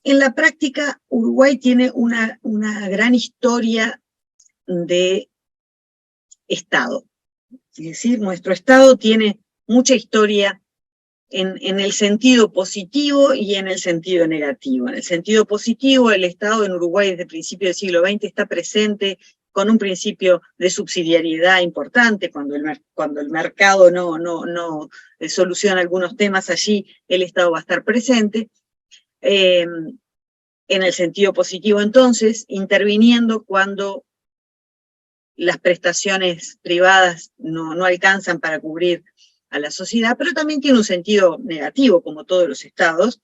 en la práctica Uruguay tiene una gran historia de Estado. Es decir, nuestro Estado tiene mucha historia en el sentido positivo y en el sentido negativo. En el sentido positivo, el Estado en Uruguay desde el principio del siglo XX está presente con un principio de subsidiariedad importante. Cuando el mercado no soluciona algunos temas, allí el Estado va a estar presente. En el sentido positivo, entonces, interviniendo cuando las prestaciones privadas no alcanzan para cubrir a la sociedad, pero también tiene un sentido negativo, como todos los estados,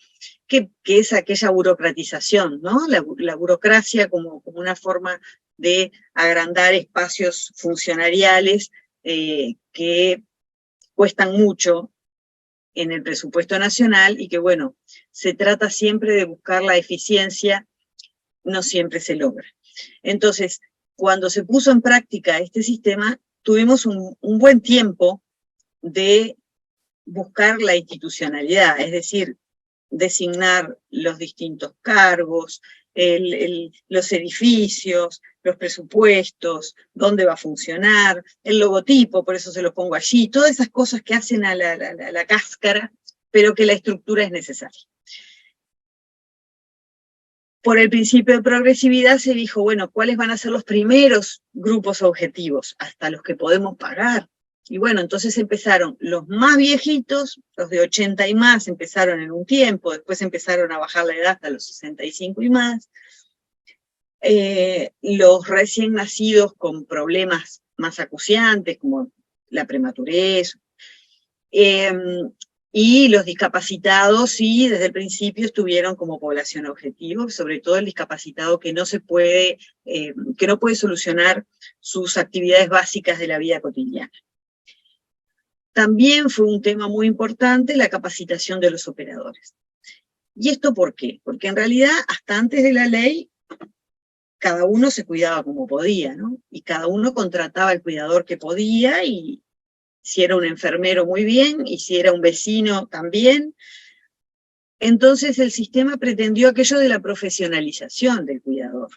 que es aquella burocratización, ¿no? La burocracia como una forma de agrandar espacios funcionariales que cuestan mucho en el presupuesto nacional y que, bueno, se trata siempre de buscar la eficiencia, no siempre se logra. Entonces, cuando se puso en práctica este sistema, tuvimos un buen tiempo de buscar la institucionalidad, es decir, designar los distintos cargos, los edificios, los presupuestos, dónde va a funcionar, el logotipo, por eso se lo pongo allí, todas esas cosas que hacen a la cáscara, pero que la estructura es necesaria. Por el principio de progresividad se dijo, bueno, ¿cuáles van a ser los primeros grupos objetivos? Hasta los que podemos pagar. Y bueno, entonces empezaron los más viejitos, los de 80 y más empezaron en un tiempo, después empezaron a bajar la edad hasta los 65 y más. Los recién nacidos con problemas más acuciantes, como la prematurez, y los discapacitados, sí, desde el principio estuvieron como población objetivo, sobre todo el discapacitado que no puede solucionar sus actividades básicas de la vida cotidiana. También fue un tema muy importante la capacitación de los operadores. ¿Y esto por qué? Porque en realidad, hasta antes de la ley, cada uno se cuidaba como podía, ¿no? Y cada uno contrataba el cuidador que podía, y si era un enfermero muy bien, y si era un vecino también. Entonces el sistema pretendió aquello de la profesionalización del cuidador.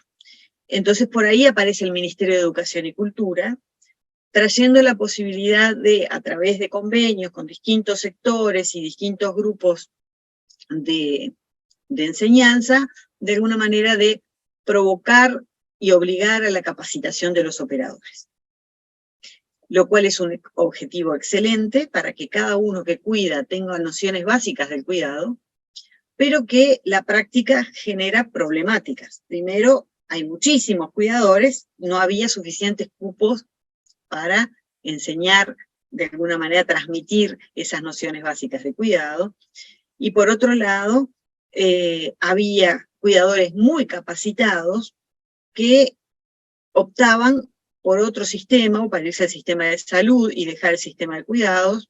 Entonces por ahí aparece el Ministerio de Educación y Cultura, trayendo la posibilidad de, a través de convenios con distintos sectores y distintos grupos de enseñanza, de alguna manera de provocar y obligar a la capacitación de los operadores. Lo cual es un objetivo excelente para que cada uno que cuida tenga nociones básicas del cuidado, pero que la práctica genera problemáticas. Primero, hay muchísimos cuidadores, no había suficientes cupos para enseñar, de alguna manera transmitir esas nociones básicas de cuidado. Y por otro lado, había cuidadores muy capacitados que optaban por otro sistema, o para irse al sistema de salud y dejar el sistema de cuidados,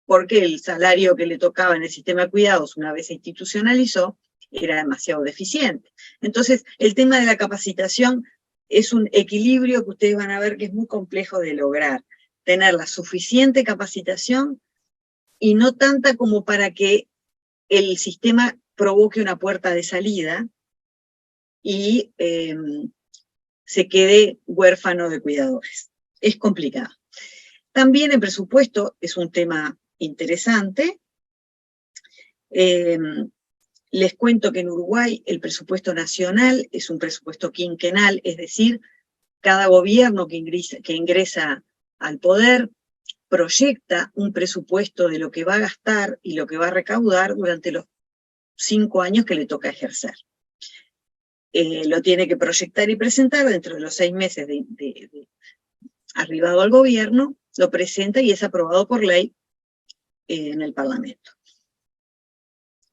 porque el salario que le tocaba en el sistema de cuidados, una vez se institucionalizó, era demasiado deficiente. Entonces, el tema de la capacitación es un equilibrio que ustedes van a ver que es muy complejo de lograr. Tener la suficiente capacitación y no tanta como para que el sistema provoque una puerta de salida y se quede huérfano de cuidadores. Es complicado. También el presupuesto es un tema interesante. Les cuento que en Uruguay el presupuesto nacional es un presupuesto quinquenal, es decir, cada gobierno que ingresa al poder proyecta un presupuesto de lo que va a gastar y lo que va a recaudar durante los 5 años que le toca ejercer. lo tiene que proyectar y presentar dentro de los 6 meses arribado al gobierno, lo presenta y es aprobado por ley en el Parlamento.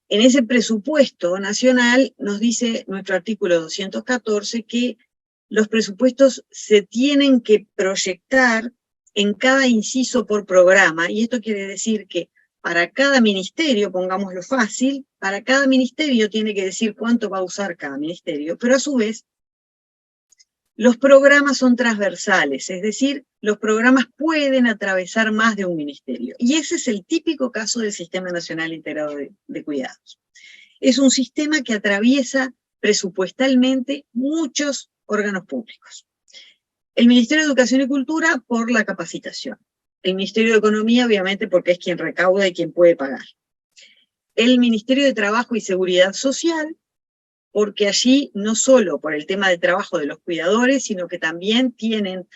En ese presupuesto nacional nos dice nuestro artículo 214 que los presupuestos se tienen que proyectar en cada inciso por programa, y esto quiere decir que para cada ministerio, pongámoslo fácil, para cada ministerio tiene que decir cuánto va a usar cada ministerio, pero a su vez los programas son transversales, es decir, los programas pueden atravesar más de un ministerio. Y ese es el típico caso del Sistema Nacional Integrado de Cuidados. Es un sistema que atraviesa presupuestalmente muchos órganos públicos. El Ministerio de Educación y Cultura por la capacitación. El Ministerio de Economía, obviamente, porque es quien recauda y quien puede pagar. El Ministerio de Trabajo y Seguridad Social, porque allí no solo por el tema de trabajo de los cuidadores, sino que también tienen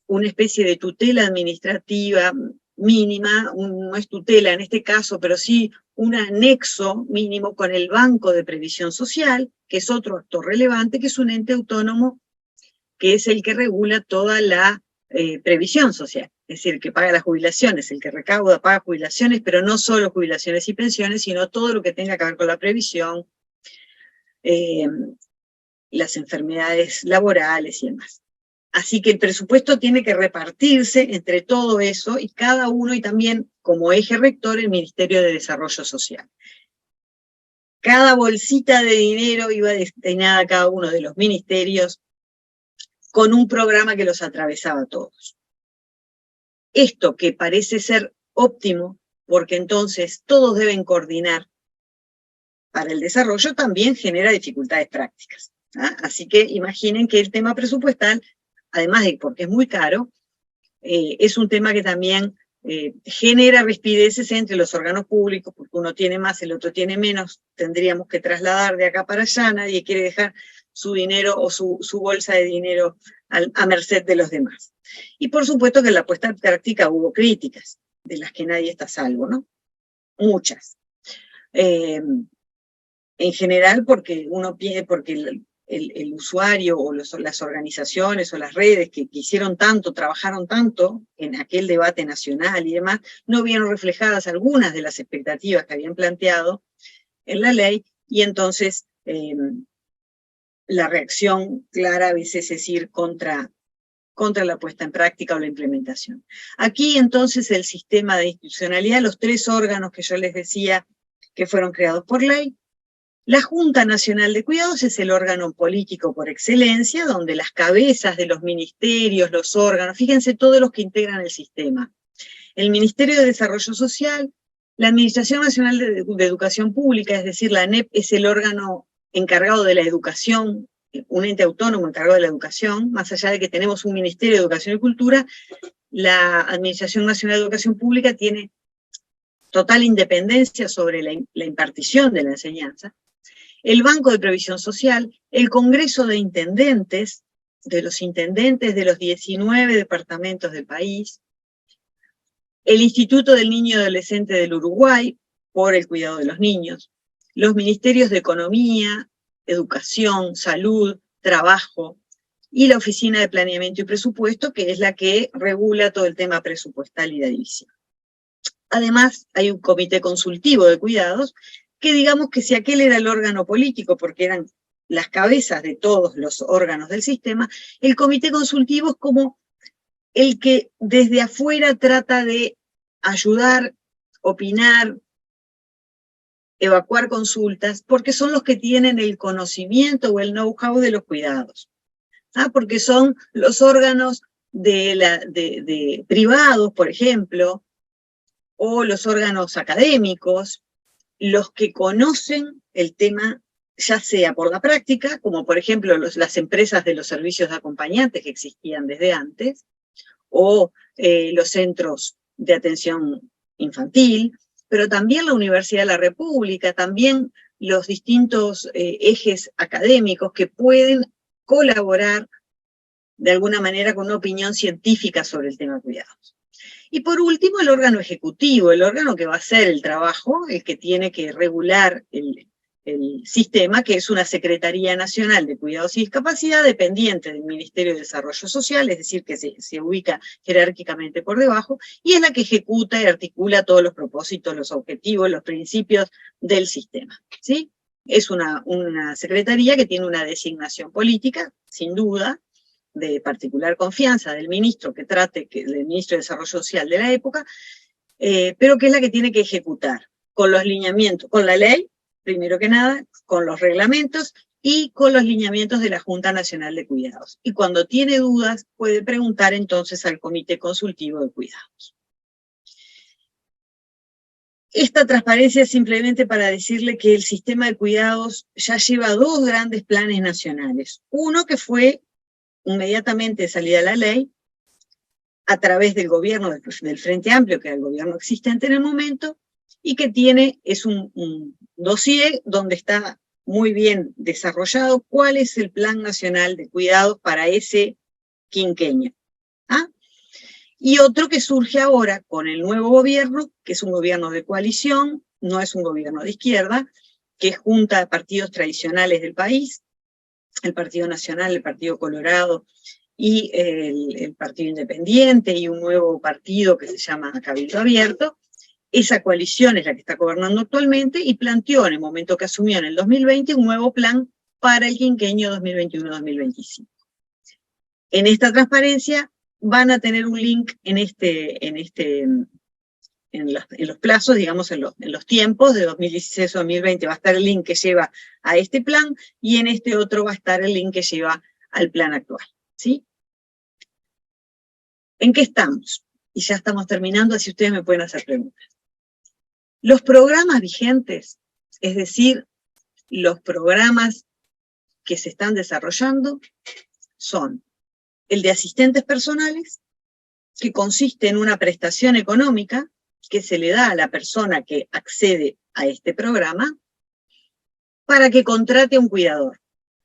una especie de tutela administrativa mínima, no es tutela en este caso, pero sí un anexo mínimo con el Banco de Previsión Social, que es otro actor relevante, que es un ente autónomo, que es el que regula toda la previsión social, es decir, el que paga las jubilaciones, el que recauda, paga jubilaciones, pero no solo jubilaciones y pensiones, sino todo lo que tenga que ver con la previsión, las enfermedades laborales y demás. Así que el presupuesto tiene que repartirse entre todo eso y cada uno, y también como eje rector el Ministerio de Desarrollo Social. Cada bolsita de dinero iba destinada a cada uno de los ministerios con un programa que los atravesaba a todos. Esto que parece ser óptimo, porque entonces todos deben coordinar para el desarrollo, también genera dificultades prácticas. Así que imaginen que el tema presupuestal, además de porque es muy caro, es un tema que también genera rispideces entre los órganos públicos, porque uno tiene más, el otro tiene menos, tendríamos que trasladar de acá para allá, nadie quiere dejar su dinero o su bolsa de dinero a merced de los demás. Y por supuesto que en la puesta en práctica hubo críticas, de las que nadie está a salvo, ¿no? Muchas. En general porque el usuario o las organizaciones o las redes que hicieron tanto, trabajaron tanto en aquel debate nacional y demás, no vieron reflejadas algunas de las expectativas que habían planteado en la ley, y entonces la reacción clara a veces es ir contra la puesta en práctica o la implementación. Aquí entonces el sistema de institucionalidad, los 3 órganos que yo les decía que fueron creados por ley. La Junta Nacional de Cuidados es el órgano político por excelencia, donde las cabezas de los ministerios, los órganos, fíjense todos los que integran el sistema. El Ministerio de Desarrollo Social, la Administración Nacional de Educación Pública, es decir, la ANEP es el órgano encargado de la educación, un ente autónomo encargado de la educación, más allá de que tenemos un Ministerio de Educación y Cultura, la Administración Nacional de Educación Pública tiene total independencia sobre la impartición de la enseñanza. El Banco de Previsión Social, el Congreso de Intendentes, de los intendentes de los 19 departamentos del país, el Instituto del Niño y Adolescente del Uruguay, por el cuidado de los niños, los Ministerios de Economía, Educación, Salud, Trabajo, y la Oficina de Planeamiento y Presupuesto, que es la que regula todo el tema presupuestal y de división. Además, hay un comité consultivo de cuidados, que digamos que si aquel era el órgano político, porque eran las cabezas de todos los órganos del sistema, el comité consultivo es como el que desde afuera trata de ayudar, opinar, evacuar consultas, porque son los que tienen el conocimiento o el know-how de los cuidados. Porque son los órganos de privados, por ejemplo, o los órganos académicos, los que conocen el tema, ya sea por la práctica, como por ejemplo las empresas de los servicios de acompañantes que existían desde antes, o los centros de atención infantil, pero también la Universidad de la República, también los distintos ejes académicos que pueden colaborar de alguna manera con una opinión científica sobre el tema de cuidados. Y por último, el órgano ejecutivo, el órgano que va a hacer el trabajo, el que tiene que regular sistema, que es una Secretaría Nacional de Cuidados y Discapacidad dependiente del Ministerio de Desarrollo Social, es decir, que se ubica jerárquicamente por debajo, y es la que ejecuta y articula todos los propósitos, los objetivos, los principios del sistema, ¿sí? Es una secretaría que tiene una designación política, sin duda, de particular confianza del ministro del ministro de Desarrollo Social de la época, pero que es la que tiene que ejecutar con los lineamientos, con la ley, primero que nada, con los reglamentos y con los lineamientos de la Junta Nacional de Cuidados. Y cuando tiene dudas, puede preguntar entonces al Comité Consultivo de Cuidados. Esta transparencia es simplemente para decirle que el sistema de cuidados ya lleva 2 grandes planes nacionales. Uno que fue inmediatamente salida a la ley, a través del gobierno del Frente Amplio, que era el gobierno existente en el momento, y que es un dossier donde está muy bien desarrollado cuál es el Plan Nacional de Cuidados para ese quinquenio. ¿Ah? Y otro que surge ahora con el nuevo gobierno, que es un gobierno de coalición, no es un gobierno de izquierda, que junta partidos tradicionales del país, el Partido Nacional, el Partido Colorado y el Partido Independiente, y un nuevo partido que se llama Cabildo Abierto. Esa coalición es la que está gobernando actualmente y planteó en el momento que asumió en el 2020 un nuevo plan para el quinquenio 2021-2025. En esta transparencia van a tener un link en los plazos, digamos, en los tiempos de 2016 o 2020 va a estar el link que lleva a este plan y en este otro va a estar el link que lleva al plan actual, ¿sí? ¿En qué estamos? Y ya estamos terminando, así ustedes me pueden hacer preguntas. Los programas vigentes, es decir, los programas que se están desarrollando, son el de asistentes personales, que consiste en una prestación económica que se le da a la persona que accede a este programa para que contrate a un cuidador,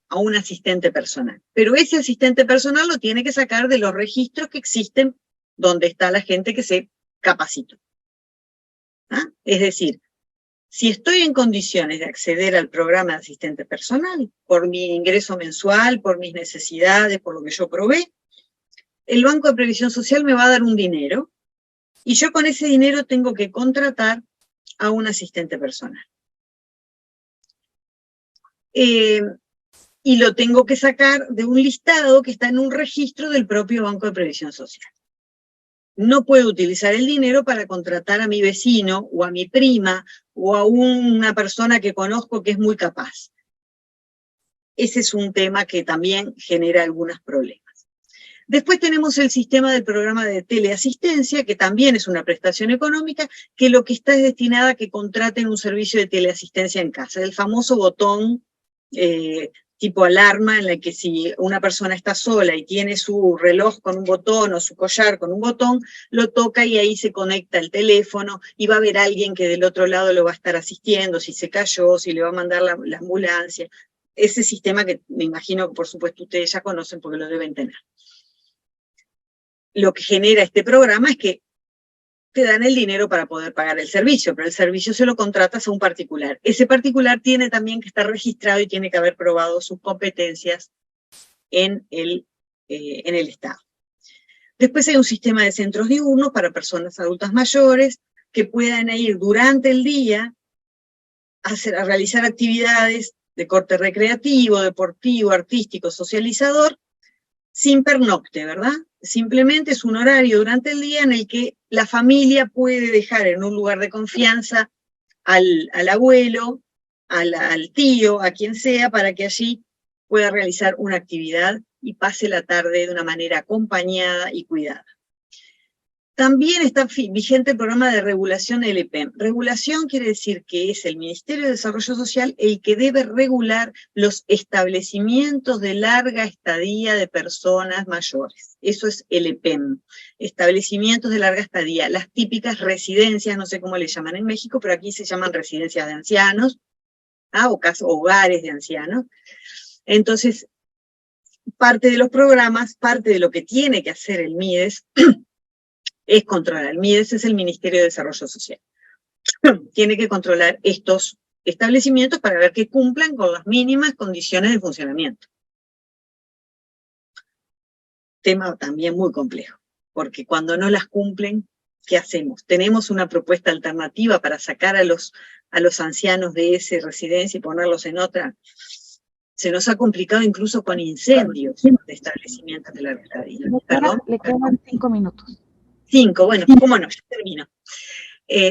a un asistente personal. Pero ese asistente personal lo tiene que sacar de los registros que existen donde está la gente que se capacitó. ¿Ah? Es decir, si estoy en condiciones de acceder al programa de asistente personal, por mi ingreso mensual, por mis necesidades, por lo que yo probé, el Banco de Previsión Social me va a dar un dinero y yo con ese dinero tengo que contratar a un asistente personal. Y lo tengo que sacar de un listado que está en un registro del propio Banco de Previsión Social. No puedo utilizar el dinero para contratar a mi vecino o a mi prima o a una persona que conozco que es muy capaz. Ese es un tema que también genera algunos problemas. Después tenemos el sistema del programa de teleasistencia, que también es una prestación económica, que lo que está es destinada a que contraten un servicio de teleasistencia en casa. El famoso botón tipo alarma, en la que si una persona está sola y tiene su reloj con un botón o su collar con un botón, lo toca y ahí se conecta el teléfono y va a haber alguien que del otro lado lo va a estar asistiendo, si se cayó, si le va a mandar la ambulancia. Ese sistema que me imagino que por supuesto ustedes ya conocen porque lo deben tener. Lo que genera este programa es que te dan el dinero para poder pagar el servicio, pero el servicio se lo contratas a un particular. Ese particular tiene también que estar registrado y tiene que haber probado sus competencias en el Estado. Después hay un sistema de centros diurnos para personas adultas mayores que puedan ir durante el día a realizar actividades de corte recreativo, deportivo, artístico, socializador, sin pernocte, ¿verdad? Simplemente es un horario durante el día en el que la familia puede dejar en un lugar de confianza al abuelo, al tío, a quien sea, para que allí pueda realizar una actividad y pase la tarde de una manera acompañada y cuidada. También está vigente el programa de regulación del EPEM. Regulación quiere decir que es el Ministerio de Desarrollo Social el que debe regular los establecimientos de larga estadía de personas mayores. Eso es el EPEM, establecimientos de larga estadía, las típicas residencias, no sé cómo le llaman en México, pero aquí se llaman residencias de ancianos, o hogares de ancianos. Entonces, parte de los programas, parte de lo que tiene que hacer el MIDES, es controlar. El MIDES es el Ministerio de Desarrollo Social. Tiene que controlar estos establecimientos para ver que cumplan con las mínimas condiciones de funcionamiento. Tema también muy complejo, porque cuando no las cumplen, ¿qué hacemos? ¿Tenemos una propuesta alternativa para sacar a los ancianos de esa residencia y ponerlos en otra? Se nos ha complicado incluso con incendios de establecimientos de la estadía. Doctora, le quedan 5 minutos. 5, bueno, cómo no, ya termino.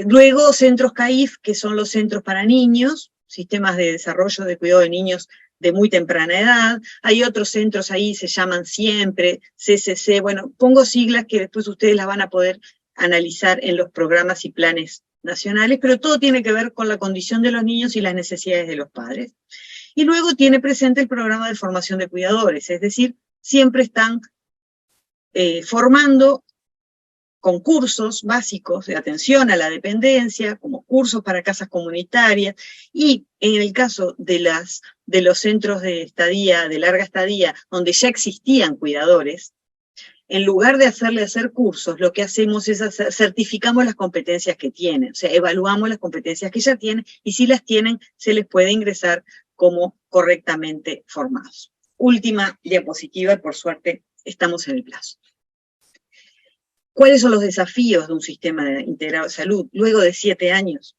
Luego, centros CAIF, que son los centros para niños, sistemas de desarrollo de cuidado de niños de muy temprana edad. Hay otros centros ahí, se llaman Siempre, CCC, bueno, pongo siglas que después ustedes las van a poder analizar en los programas y planes nacionales, pero todo tiene que ver con la condición de los niños y las necesidades de los padres. Y luego tiene presente el programa de formación de cuidadores, es decir, siempre están formando con cursos básicos de atención a la dependencia, como cursos para casas comunitarias, y en el caso de los centros de estadía, de larga estadía, donde ya existían cuidadores, en lugar de hacer cursos, lo que hacemos es certificamos las competencias que tienen, o sea, evaluamos las competencias que ya tienen, y si las tienen, se les puede ingresar como correctamente formados. Última diapositiva, y por suerte estamos en el plazo. ¿Cuáles son los desafíos de un sistema integrado de salud? Luego de 7 años,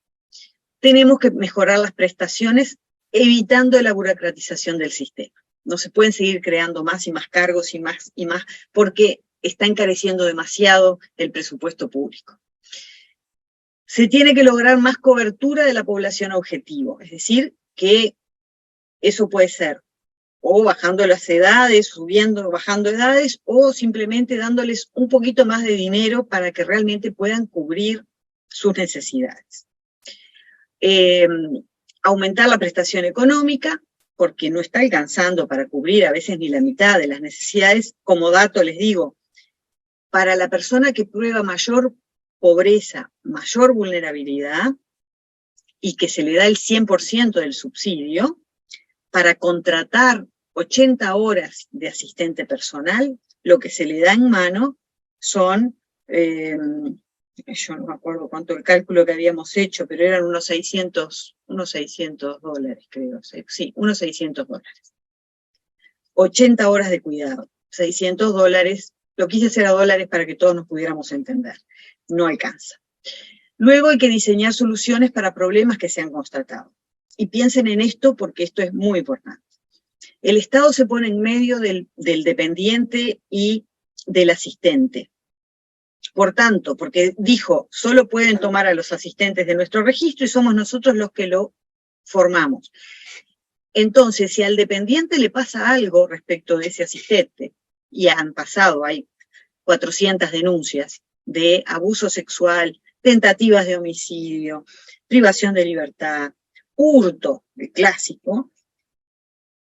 tenemos que mejorar las prestaciones evitando la burocratización del sistema. No se pueden seguir creando más y más cargos y más, porque está encareciendo demasiado el presupuesto público. Se tiene que lograr más cobertura de la población objetivo, es decir, que eso puede ser o bajando las edades, bajando edades, o simplemente dándoles un poquito más de dinero para que realmente puedan cubrir sus necesidades. Aumentar la prestación económica, porque no está alcanzando para cubrir a veces ni la mitad de las necesidades. Como dato les digo, para la persona que prueba mayor pobreza, mayor vulnerabilidad, y que se le da el 100% del subsidio, para contratar 80 horas de asistente personal, lo que se le da en mano son, yo no me acuerdo cuánto el cálculo que habíamos hecho, pero eran unos 600 dólares, creo, sí, unos 600 dólares. 80 horas de cuidado, 600 dólares, lo quise hacer a dólares para que todos nos pudiéramos entender, no alcanza. Luego hay que diseñar soluciones para problemas que se han constatado. Y piensen en esto porque esto es muy importante. El Estado se pone en medio del dependiente y del asistente. Por tanto, porque dijo, solo pueden tomar a los asistentes de nuestro registro y somos nosotros los que lo formamos. Entonces, si al dependiente le pasa algo respecto de ese asistente, y han pasado, hay 400 denuncias de abuso sexual, tentativas de homicidio, privación de libertad, hurto, el clásico,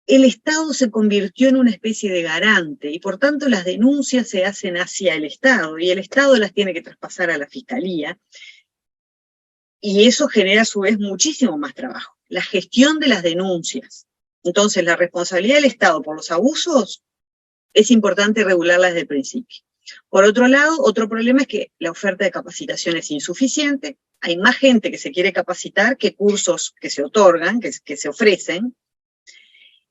el Estado se convirtió en una especie de garante y por tanto las denuncias se hacen hacia el Estado y el Estado las tiene que traspasar a la Fiscalía y eso genera a su vez muchísimo más trabajo. La gestión de las denuncias. Entonces la responsabilidad del Estado por los abusos es importante regularla desde el principio. Por otro lado, otro problema es que la oferta de capacitación es insuficiente, hay más gente que se quiere capacitar que cursos que se otorgan, que se ofrecen,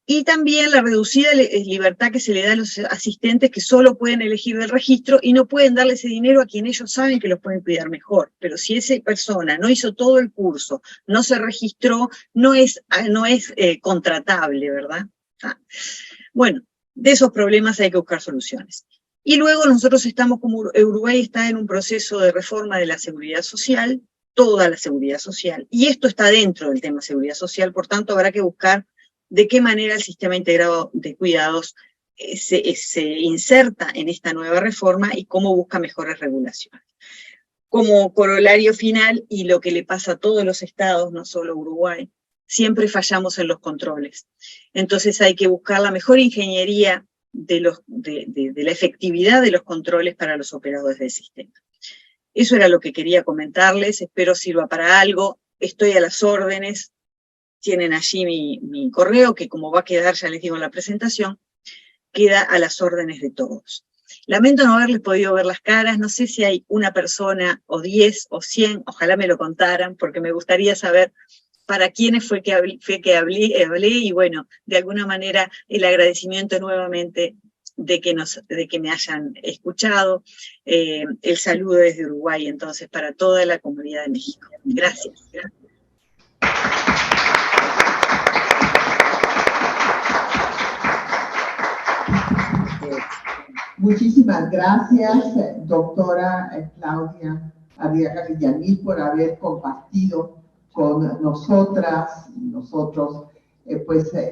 y también la reducida libertad que se le da a los asistentes que solo pueden elegir del registro y no pueden darle ese dinero a quien ellos saben que los pueden cuidar mejor. Pero si esa persona no hizo todo el curso, no se registró, no es contratable, ¿verdad? Bueno, de esos problemas hay que buscar soluciones. Y luego nosotros estamos, como Uruguay está en un proceso de reforma de la seguridad social, toda la seguridad social, y esto está dentro del tema seguridad social, por tanto habrá que buscar de qué manera el sistema integrado de cuidados se inserta en esta nueva reforma y cómo busca mejores regulaciones. Como corolario final, y lo que le pasa a todos los estados, no solo Uruguay, siempre fallamos en los controles. Entonces hay que buscar la mejor ingeniería de la efectividad de los controles para los operadores del sistema. Eso era lo que quería comentarles, espero sirva para algo, estoy a las órdenes. Tienen allí mi correo, que como va a quedar, ya les digo en la presentación, queda a las órdenes de todos. Lamento no haberles podido ver las caras, no sé si hay una persona, o 10, o 100, ojalá me lo contaran, porque me gustaría saber para quiénes fue que hablé, y bueno, de alguna manera el agradecimiento nuevamente de que me hayan escuchado, el saludo desde Uruguay, entonces, para toda la comunidad de México. Gracias. Muchísimas gracias, doctora Claudia Arriaga Villamil, por haber compartido con nosotras y nosotros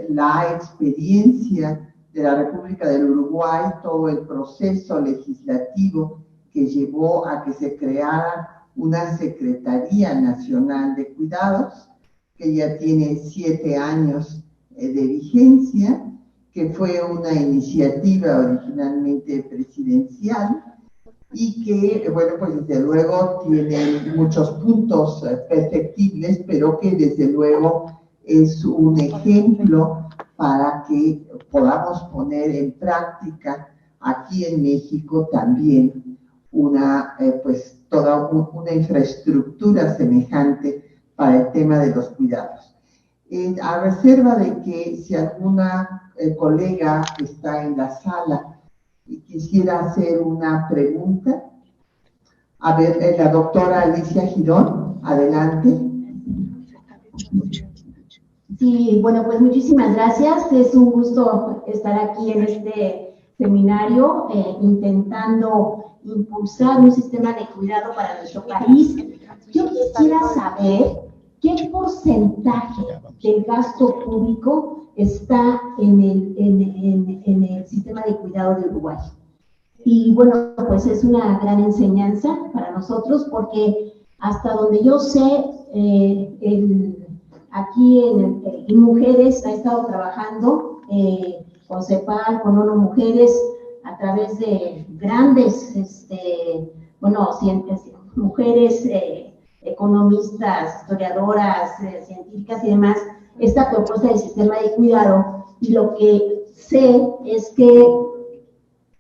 la experiencia de la República del Uruguay, todo el proceso legislativo que llevó a que se creara una Secretaría Nacional de Cuidados, que ya tiene 7 años de vigencia, que fue una iniciativa originalmente presidencial y que, bueno, pues desde luego tiene muchos puntos perfectibles, pero que desde luego es un ejemplo para que podamos poner en práctica aquí en México también toda una infraestructura semejante para el tema de los cuidados. A reserva de que si alguna colega que está en la sala y quisiera hacer una pregunta. A ver, la doctora Alicia Girón, adelante. Sí, bueno, pues muchísimas gracias. Es un gusto estar aquí en este seminario intentando impulsar un sistema de cuidado para nuestro país. Yo quisiera saber qué porcentaje del gasto público está en el sistema de cuidado de Uruguay. Y bueno, pues es una gran enseñanza para nosotros porque hasta donde yo sé, aquí en Mujeres ha estado trabajando con CEPAL, con ONU Mujeres, a través de grandes, mujeres economistas, historiadoras, científicas y demás, esta propuesta del sistema de cuidado, y lo que sé es que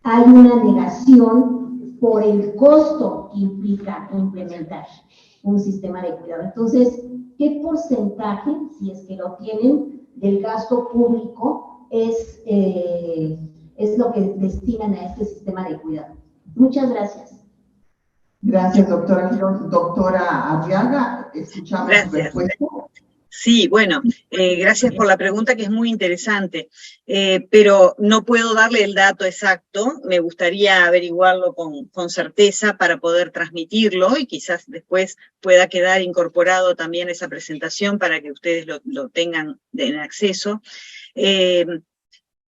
hay una negación por el costo que implica implementar un sistema de cuidado. Entonces, ¿qué porcentaje, si es que lo tienen, del gasto público es lo que destinan a este sistema de cuidado? Muchas gracias. Gracias, doctora Girón. Doctora Arriaga, escuchamos su respuesta. Sí, bueno, gracias por la pregunta, que es muy interesante, pero no puedo darle el dato exacto. Me gustaría averiguarlo con certeza para poder transmitirlo, y quizás después pueda quedar incorporado también esa presentación para que ustedes lo tengan en acceso.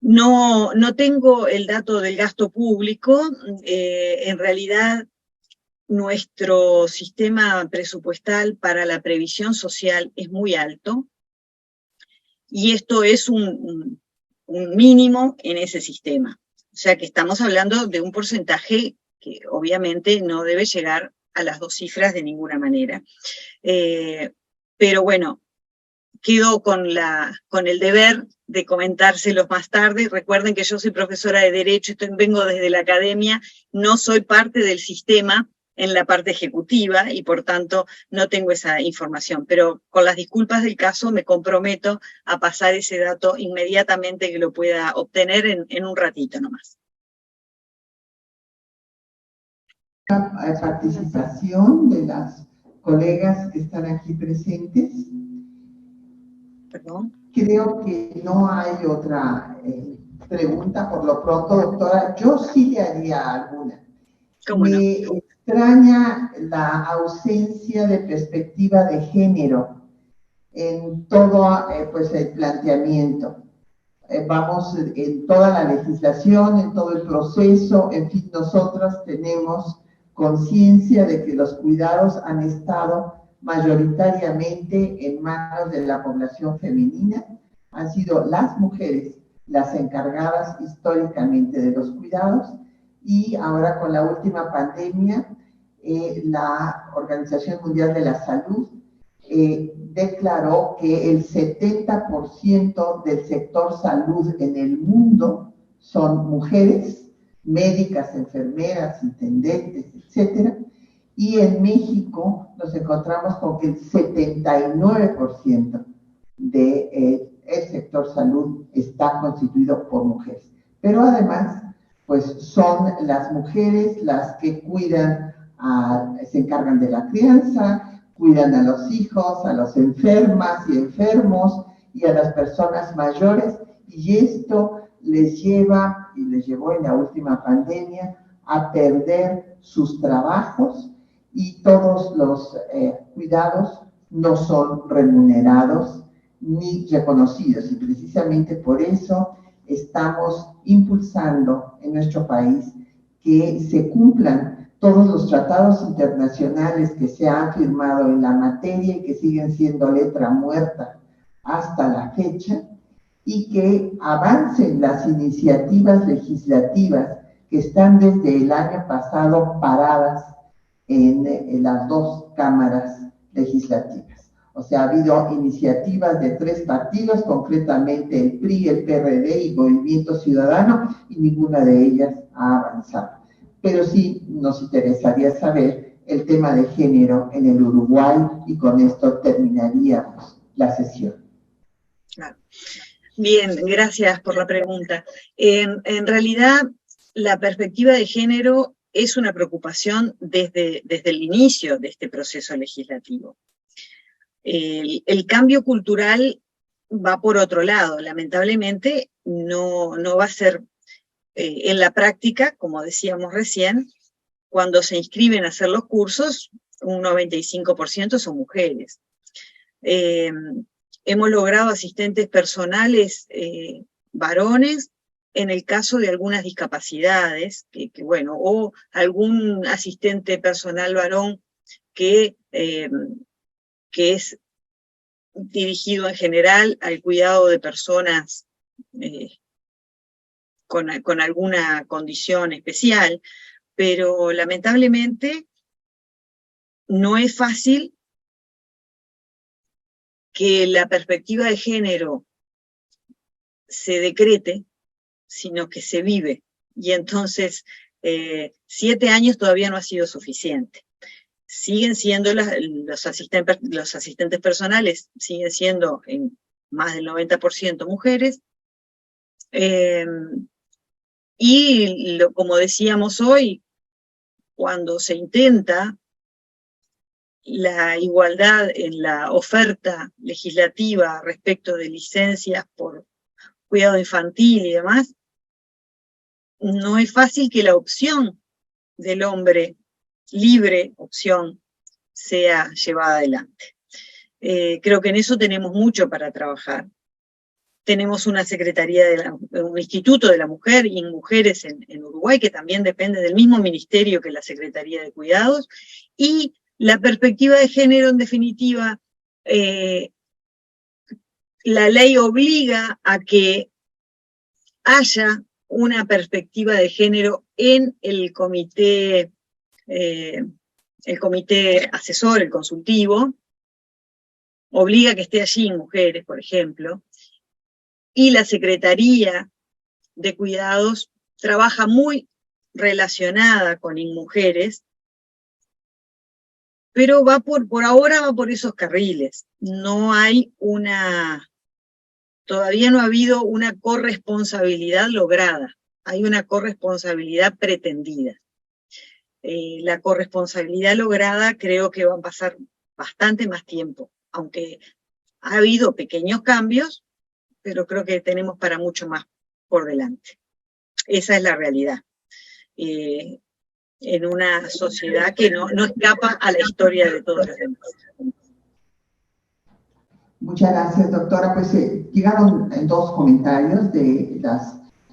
No tengo el dato del gasto público. En realidad, nuestro sistema presupuestal para la previsión social es muy alto, y esto es un mínimo en ese sistema. O sea que estamos hablando de un porcentaje que obviamente no debe llegar a las 2 cifras de ninguna manera. Pero bueno, quedo con el deber de comentárselos más tarde. Recuerden que yo soy profesora de Derecho, vengo desde la academia, no soy parte del sistema en la parte ejecutiva, y por tanto no tengo esa información, pero con las disculpas del caso me comprometo a pasar ese dato inmediatamente que lo pueda obtener en un ratito nomás. La participación de las colegas que están aquí presentes. ¿Perdón? Creo que no hay otra pregunta por lo pronto, doctora. Yo sí le haría alguna. ¿Cómo no? Me extraña la ausencia de perspectiva de género en todo el planteamiento. Vamos en toda la legislación, en todo el proceso, en fin, nosotras tenemos conciencia de que los cuidados han estado mayoritariamente en manos de la población femenina. Han sido las mujeres las encargadas históricamente de los cuidados, y ahora con la última pandemia, la Organización Mundial de la Salud declaró que el 70% del sector salud en el mundo son mujeres, médicas, enfermeras, intendentes, etcétera, y en México nos encontramos con que el 79% del sector salud está constituido por mujeres. Pero además, pues son las mujeres las que cuidan, se encargan de la crianza, cuidan a los hijos, a los enfermas y enfermos y a las personas mayores, y esto les lleva, y les llevó en la última pandemia, a perder sus trabajos, y todos los cuidados no son remunerados ni reconocidos, y precisamente por eso estamos impulsando en nuestro país que se cumplan todos los tratados internacionales que se han firmado en la materia y que siguen siendo letra muerta hasta la fecha, y que avancen las iniciativas legislativas que están desde el año pasado paradas en las dos cámaras legislativas. O sea, ha habido iniciativas de 3 partidos, concretamente el PRI, el PRD y Movimiento Ciudadano, y ninguna de ellas ha avanzado. Pero sí nos interesaría saber el tema de género en el Uruguay, y con esto terminaríamos la sesión. Claro. Bien, gracias por la pregunta. En realidad, la perspectiva de género es una preocupación desde el inicio de este proceso legislativo. El cambio cultural va por otro lado. Lamentablemente, no va a ser en la práctica, como decíamos recién, cuando se inscriben a hacer los cursos, un 95% son mujeres. Hemos logrado asistentes personales varones en el caso de algunas discapacidades, bueno, o algún asistente personal varón que es dirigido en general al cuidado de personas con alguna condición especial, pero lamentablemente no es fácil que la perspectiva de género se decrete, sino que se vive. Y entonces, 7 años todavía no ha sido suficiente. Siguen siendo los asistentes personales, siguen siendo en más del 90% mujeres. Y como decíamos hoy, cuando se intenta la igualdad en la oferta legislativa respecto de licencias por cuidado infantil y demás, no es fácil que la opción del hombre, libre opción, sea llevada adelante. Creo que en eso tenemos mucho para trabajar. Tenemos una secretaría, un instituto de la mujer y mujeres en Uruguay, que también depende del mismo ministerio que la Secretaría de Cuidados, y la perspectiva de género, en definitiva, la ley obliga a que haya una perspectiva de género en el comité asesor, el consultivo, obliga a que esté allí mujeres, por ejemplo, y la Secretaría de Cuidados trabaja muy relacionada con InMujeres, pero por ahora va por esos carriles. No hay todavía no ha habido una corresponsabilidad lograda, hay una corresponsabilidad pretendida. La corresponsabilidad lograda creo que va a pasar bastante más tiempo, aunque ha habido pequeños cambios, pero creo que tenemos para mucho más por delante. Esa es la realidad. En una sociedad que no escapa a la historia de todos los demás. Muchas gracias, doctora. Pues llegaron 2 comentarios de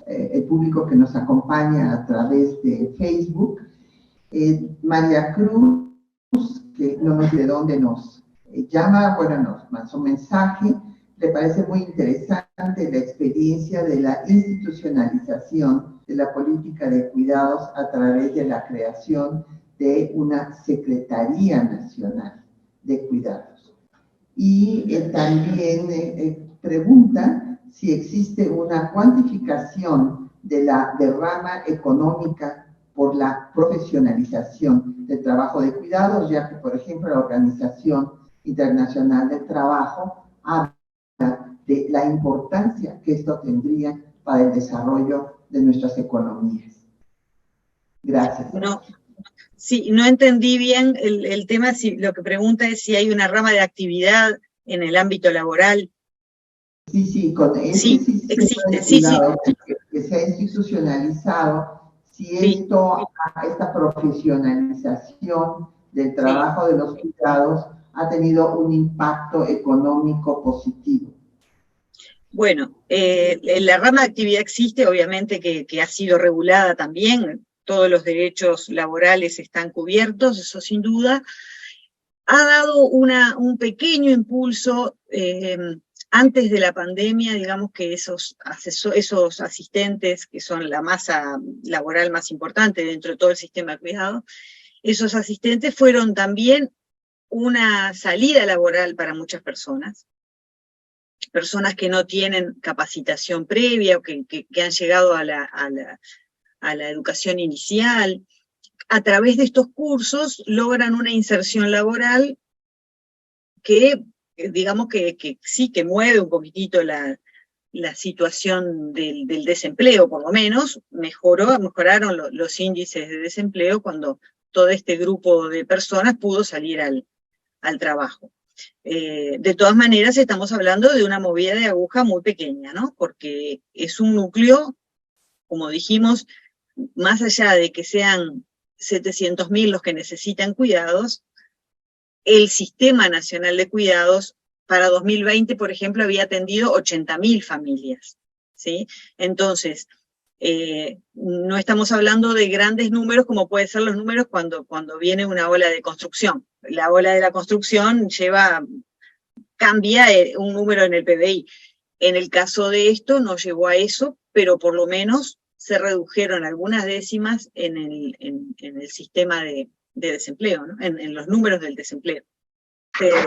el público que nos acompaña a través de Facebook. María Cruz, que no sé de dónde nos llama, bueno, nos mandó un mensaje. Le parece muy interesante la experiencia de la institucionalización de la política de cuidados a través de la creación de una Secretaría Nacional de Cuidados. Y también pregunta si existe una cuantificación de la derrama económica por la profesionalización del trabajo de cuidados, ya que, por ejemplo, la Organización Internacional del Trabajo habla de la importancia que esto tendría para el desarrollo de nuestras economías. Gracias. No, sí, no entendí bien el tema, si lo que pregunta es si hay una rama de actividad en el ámbito laboral. Sí, con ese sí, sistema existe, de cuidado que se ha institucionalizado, si esta profesionalización del trabajo de los cuidados ha tenido un impacto económico positivo. Bueno, la rama de actividad existe, obviamente que ha sido regulada también, todos los derechos laborales están cubiertos, eso sin duda. Ha dado un pequeño impulso antes de la pandemia, digamos que esos asistentes, que son la masa laboral más importante dentro de todo el sistema de cuidado, esos asistentes fueron también una salida laboral para muchas personas que no tienen capacitación previa o que han llegado a la educación inicial. A través de estos cursos logran una inserción laboral que, digamos que sí, que mueve un poquitito la situación del desempleo, por lo menos, mejoraron los índices de desempleo cuando todo este grupo de personas pudo salir al trabajo. De todas maneras, estamos hablando de una movida de aguja muy pequeña, ¿no? Porque es un núcleo, como dijimos, más allá de que sean 700.000 los que necesitan cuidados, el Sistema Nacional de Cuidados para 2020, por ejemplo, había atendido 80.000 familias, ¿sí? Entonces, no estamos hablando de grandes números como pueden ser los números cuando viene una ola de construcción. La ola de la construcción cambia un número en el PBI. En el caso de esto no llegó a eso, pero por lo menos se redujeron algunas décimas en el sistema de desempleo, ¿no? En los números del desempleo.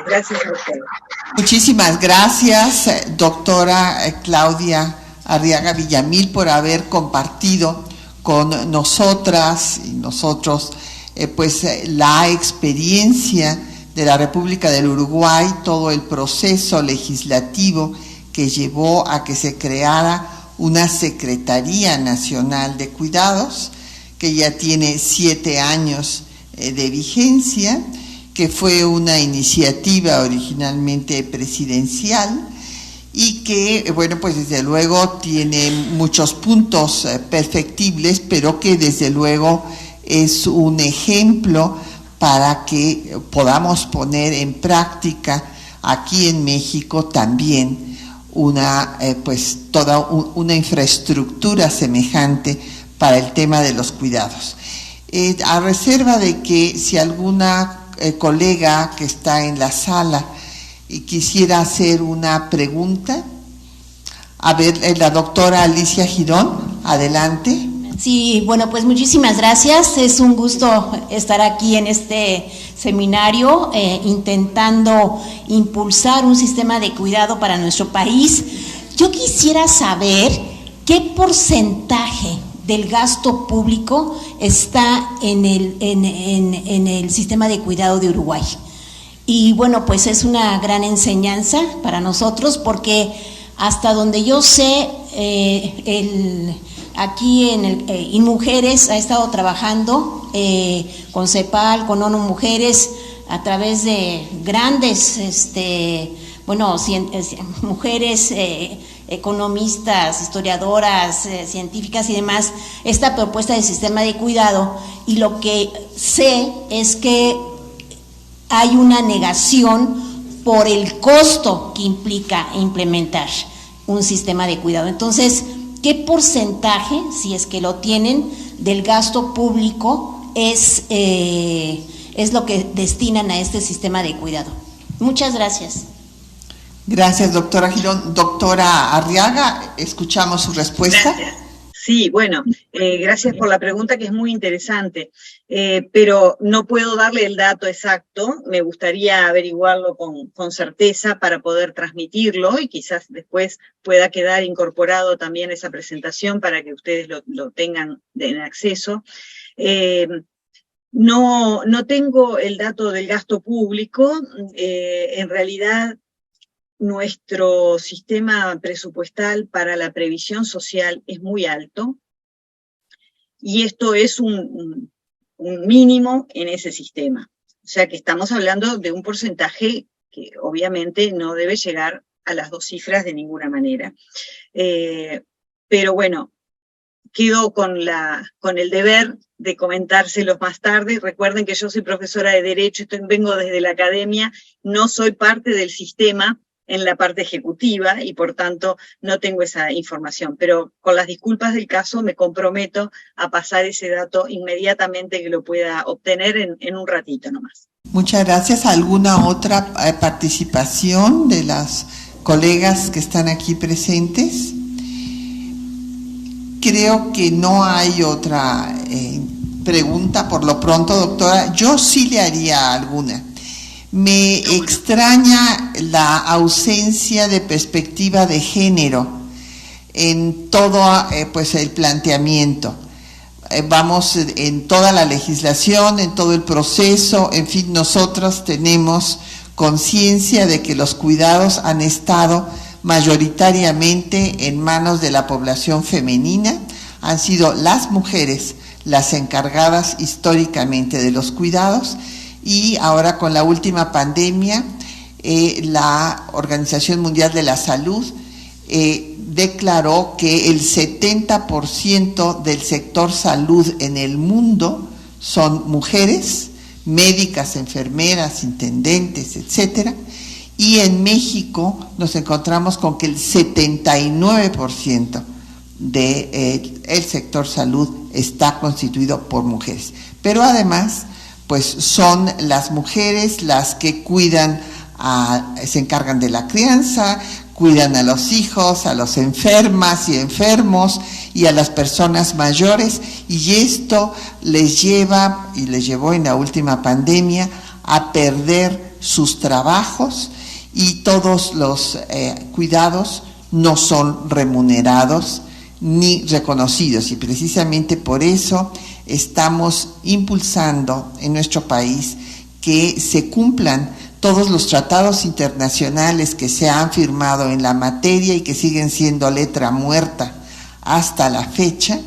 Gracias a usted. Muchísimas gracias, doctora Claudia Arriaga Villamil, por haber compartido con nosotras y nosotros la experiencia de la República del Uruguay, todo el proceso legislativo que llevó a que se creara una Secretaría Nacional de Cuidados, que ya tiene 7 años de vigencia, que fue una iniciativa originalmente presidencial y que, bueno, pues desde luego tiene muchos puntos perfectibles, pero que desde luego es un ejemplo para que podamos poner en práctica aquí en México también toda una infraestructura semejante para el tema de los cuidados. A reserva de que si alguna colega que está en la sala y quisiera hacer una pregunta. A ver, la doctora Alicia Girón, adelante. Sí, bueno, pues muchísimas gracias. Es un gusto estar aquí en este seminario intentando impulsar un sistema de cuidado para nuestro país. Yo quisiera saber qué porcentaje del gasto público está en el sistema de cuidado de Uruguay. Y bueno, pues es una gran enseñanza para nosotros porque hasta donde yo sé, aquí en InMujeres ha estado trabajando con CEPAL, con ONU Mujeres, a través de grandes mujeres economistas, historiadoras, científicas y demás, esta propuesta de sistema de cuidado, y lo que sé es que hay una negación por el costo que implica implementar un sistema de cuidado. Entonces, ¿qué porcentaje, si es que lo tienen, del gasto público es lo que destinan a este sistema de cuidado? Muchas gracias. Gracias, doctora Girón. Doctora Arriaga, escuchamos su respuesta. Gracias. Sí, bueno, gracias por la pregunta, que es muy interesante, pero no puedo darle el dato exacto. Me gustaría averiguarlo con certeza para poder transmitirlo y quizás después pueda quedar incorporado también esa presentación para que ustedes lo tengan en acceso. No tengo el dato del gasto público. En realidad, nuestro sistema presupuestal para la previsión social es muy alto, y esto es un mínimo en ese sistema. O sea que estamos hablando de un porcentaje que obviamente no debe llegar a las 2 cifras de ninguna manera. Pero bueno, quedo con el deber de comentárselos más tarde. Recuerden que yo soy profesora de Derecho, vengo desde la academia, no soy parte del sistema en la parte ejecutiva y por tanto no tengo esa información. Pero con las disculpas del caso me comprometo a pasar ese dato inmediatamente que lo pueda obtener en un ratito nomás. Muchas gracias. ¿Alguna otra participación de las colegas que están aquí presentes? Creo que no hay otra pregunta por lo pronto, doctora. Yo sí le haría alguna. Me extraña la ausencia de perspectiva de género en todo pues el planteamiento. Vamos en toda la legislación, en todo el proceso, en fin, nosotros tenemos conciencia de que los cuidados han estado mayoritariamente en manos de la población femenina, han sido las mujeres las encargadas históricamente de los cuidados, y ahora con la última pandemia, la Organización Mundial de la Salud declaró que el 70% del sector salud en el mundo son mujeres, médicas, enfermeras, intendentes, etcétera, y en México nos encontramos con que el 79% del sector salud está constituido por mujeres. Pero además, pues son las mujeres las que cuidan, se encargan de la crianza, cuidan a los hijos, a los enfermas y enfermos y a las personas mayores, y esto les lleva, y les llevó en la última pandemia, a perder sus trabajos, y todos los cuidados no son remunerados ni reconocidos, y precisamente por eso estamos impulsando en nuestro país que se cumplan todos los tratados internacionales que se han firmado en la materia y que siguen siendo letra muerta hasta la fecha,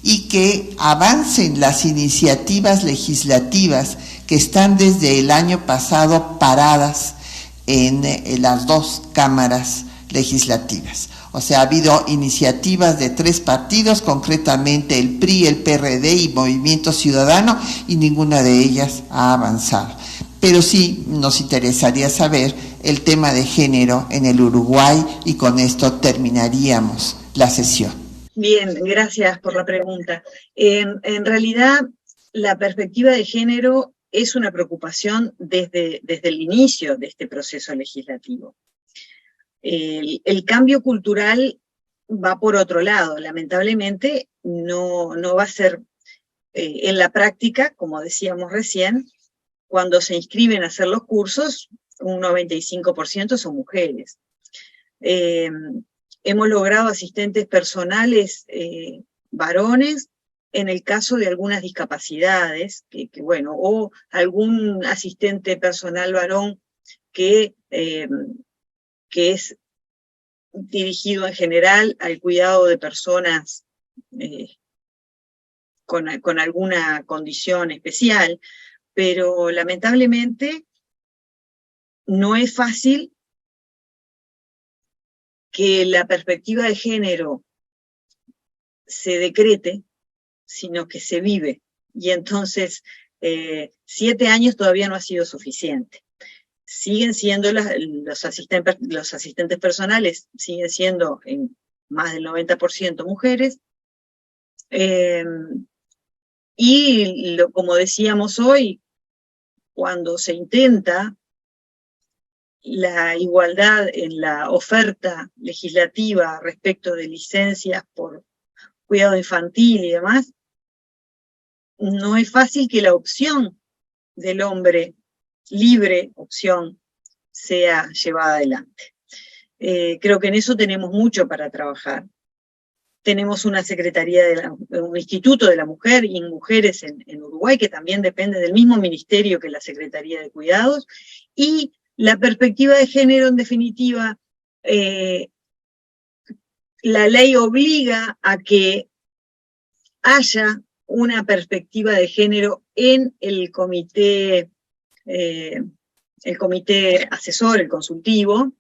y que avancen las iniciativas legislativas que están desde el año pasado paradas en las 2 cámaras legislativas. O sea, ha habido iniciativas de 3 partidos, concretamente el PRI, el PRD y Movimiento Ciudadano, y ninguna de ellas ha avanzado. Pero sí nos interesaría saber el tema de género en el Uruguay, y con esto terminaríamos la sesión. Bien, gracias por la pregunta. En realidad, la perspectiva de género es una preocupación desde el inicio de este proceso legislativo. El cambio cultural va por otro lado. Lamentablemente, no va a ser en la práctica, como decíamos recién, cuando se inscriben a hacer los cursos, un 95% son mujeres. Hemos logrado asistentes personales varones en el caso de algunas discapacidades, bueno, o algún asistente personal varón que es dirigido en general al cuidado de personas con alguna condición especial, pero lamentablemente no es fácil que la perspectiva de género se decrete, sino que se vive. Y entonces 7 años todavía no ha sido suficiente. Siguen siendo los asistentes personales, siguen siendo en más del 90% mujeres, y como decíamos hoy, cuando se intenta la igualdad en la oferta legislativa respecto de licencias por cuidado infantil y demás, no es fácil que la opción del hombre, libre opción, sea llevada adelante. Creo que en eso tenemos mucho para trabajar. tenemos una secretaría, un instituto de la mujer y mujeres en Uruguay, que también depende del mismo ministerio que la Secretaría de Cuidados, y la perspectiva de género, en definitiva, la ley obliga a que haya una perspectiva de género en el comité asesor, el consultivo,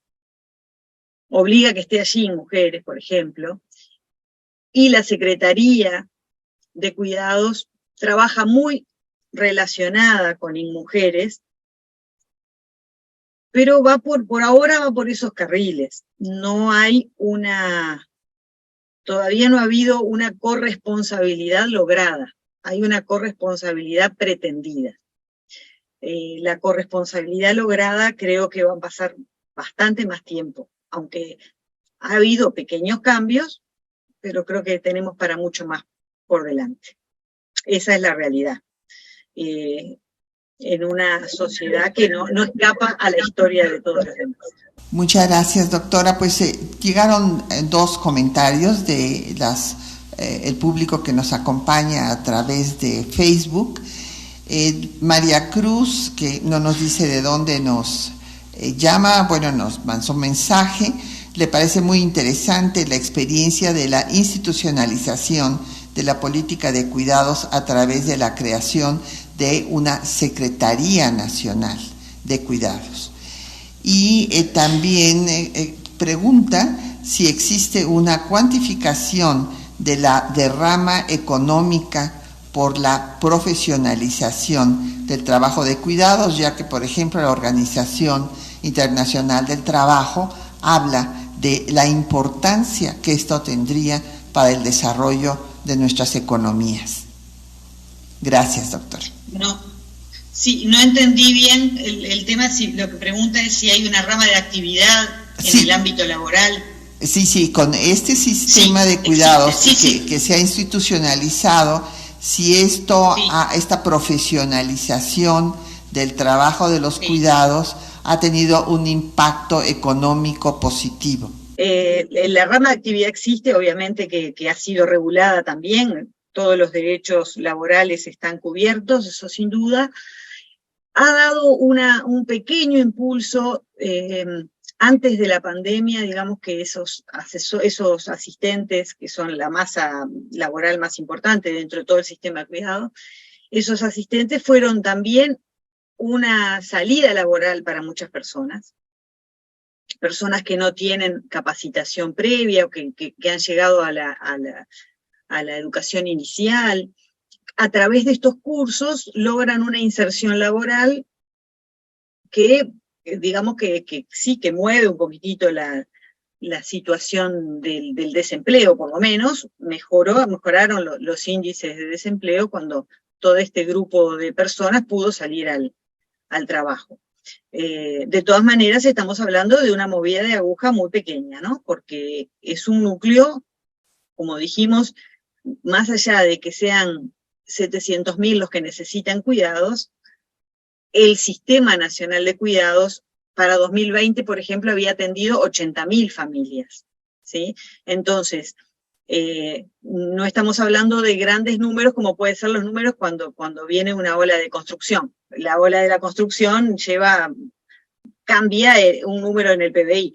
obliga que esté allí mujeres, por ejemplo, y la Secretaría de Cuidados trabaja muy relacionada con mujeres, pero por ahora va por esos carriles. No hay todavía no ha habido una corresponsabilidad lograda, hay una corresponsabilidad pretendida. La corresponsabilidad lograda creo que va a pasar bastante más tiempo, aunque ha habido pequeños cambios, pero creo que tenemos para mucho más por delante. Esa es la realidad. En una sociedad que no escapa a la historia de todos los demás. Muchas gracias, doctora. Pues llegaron dos comentarios de el público que nos acompaña a través de Facebook. María Cruz, que no nos dice de dónde nos llama, bueno, nos mandó un mensaje. Le parece muy interesante la experiencia de la institucionalización de la política de cuidados a través de la creación de una Secretaría Nacional de Cuidados. Y también pregunta si existe una cuantificación de la derrama económica por la profesionalización del trabajo de cuidados, ya que, por ejemplo, la Organización Internacional del Trabajo habla de la importancia que esto tendría para el desarrollo de nuestras economías. Gracias, doctor. No entendí bien el tema. Lo que pregunta es si hay una rama de actividad en el ámbito laboral. Sí, con este sistema de cuidados que se ha institucionalizado, si esta profesionalización del trabajo de los cuidados ha tenido un impacto económico positivo. La rama de actividad existe, obviamente que ha sido regulada también, todos los derechos laborales están cubiertos, eso sin duda. Ha dado un pequeño impulso antes de la pandemia, digamos que esos asistentes, que son la masa laboral más importante dentro de todo el sistema de cuidado, esos asistentes fueron también una salida laboral para muchas personas que no tienen capacitación previa o que han llegado a la educación inicial. A través de estos cursos logran una inserción laboral que, digamos que sí, que mueve un poquitito la situación del desempleo, por lo menos. Mejoraron los índices de desempleo cuando todo este grupo de personas pudo salir al trabajo. De todas maneras, estamos hablando de una movida de aguja muy pequeña, ¿no? Porque es un núcleo, como dijimos, más allá de que sean 700.000 los que necesitan cuidados, el Sistema Nacional de Cuidados para 2020, por ejemplo, había atendido 80.000 familias, ¿sí? Entonces, no estamos hablando de grandes números como pueden ser los números cuando viene una ola de construcción. La ola de la construcción cambia un número en el PBI.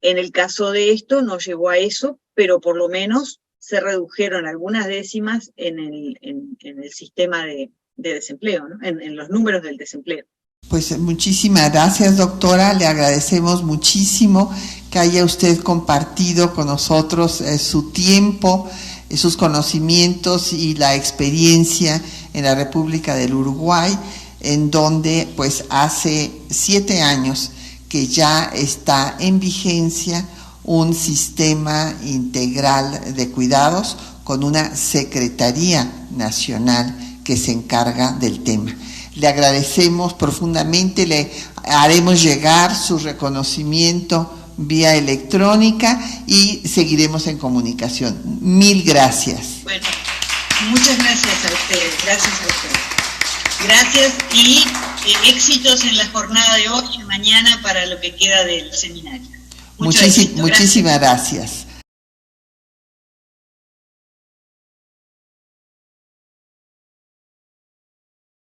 En el caso de esto no llegó a eso, pero por lo menos se redujeron algunas décimas en el sistema de desempleo, ¿no? En los números del desempleo. Pues muchísimas gracias, doctora. Le agradecemos muchísimo que haya usted compartido con nosotros su tiempo, sus conocimientos y la experiencia en la República del Uruguay, en donde pues hace 7 años que ya está en vigencia un sistema integral de cuidados con una Secretaría Nacional que se encarga del tema. Le agradecemos profundamente, le haremos llegar su reconocimiento vía electrónica y seguiremos en comunicación. Mil gracias. Bueno, muchas gracias a ustedes, Gracias y éxitos en la jornada de hoy y mañana para lo que queda del seminario. Muchísimas gracias.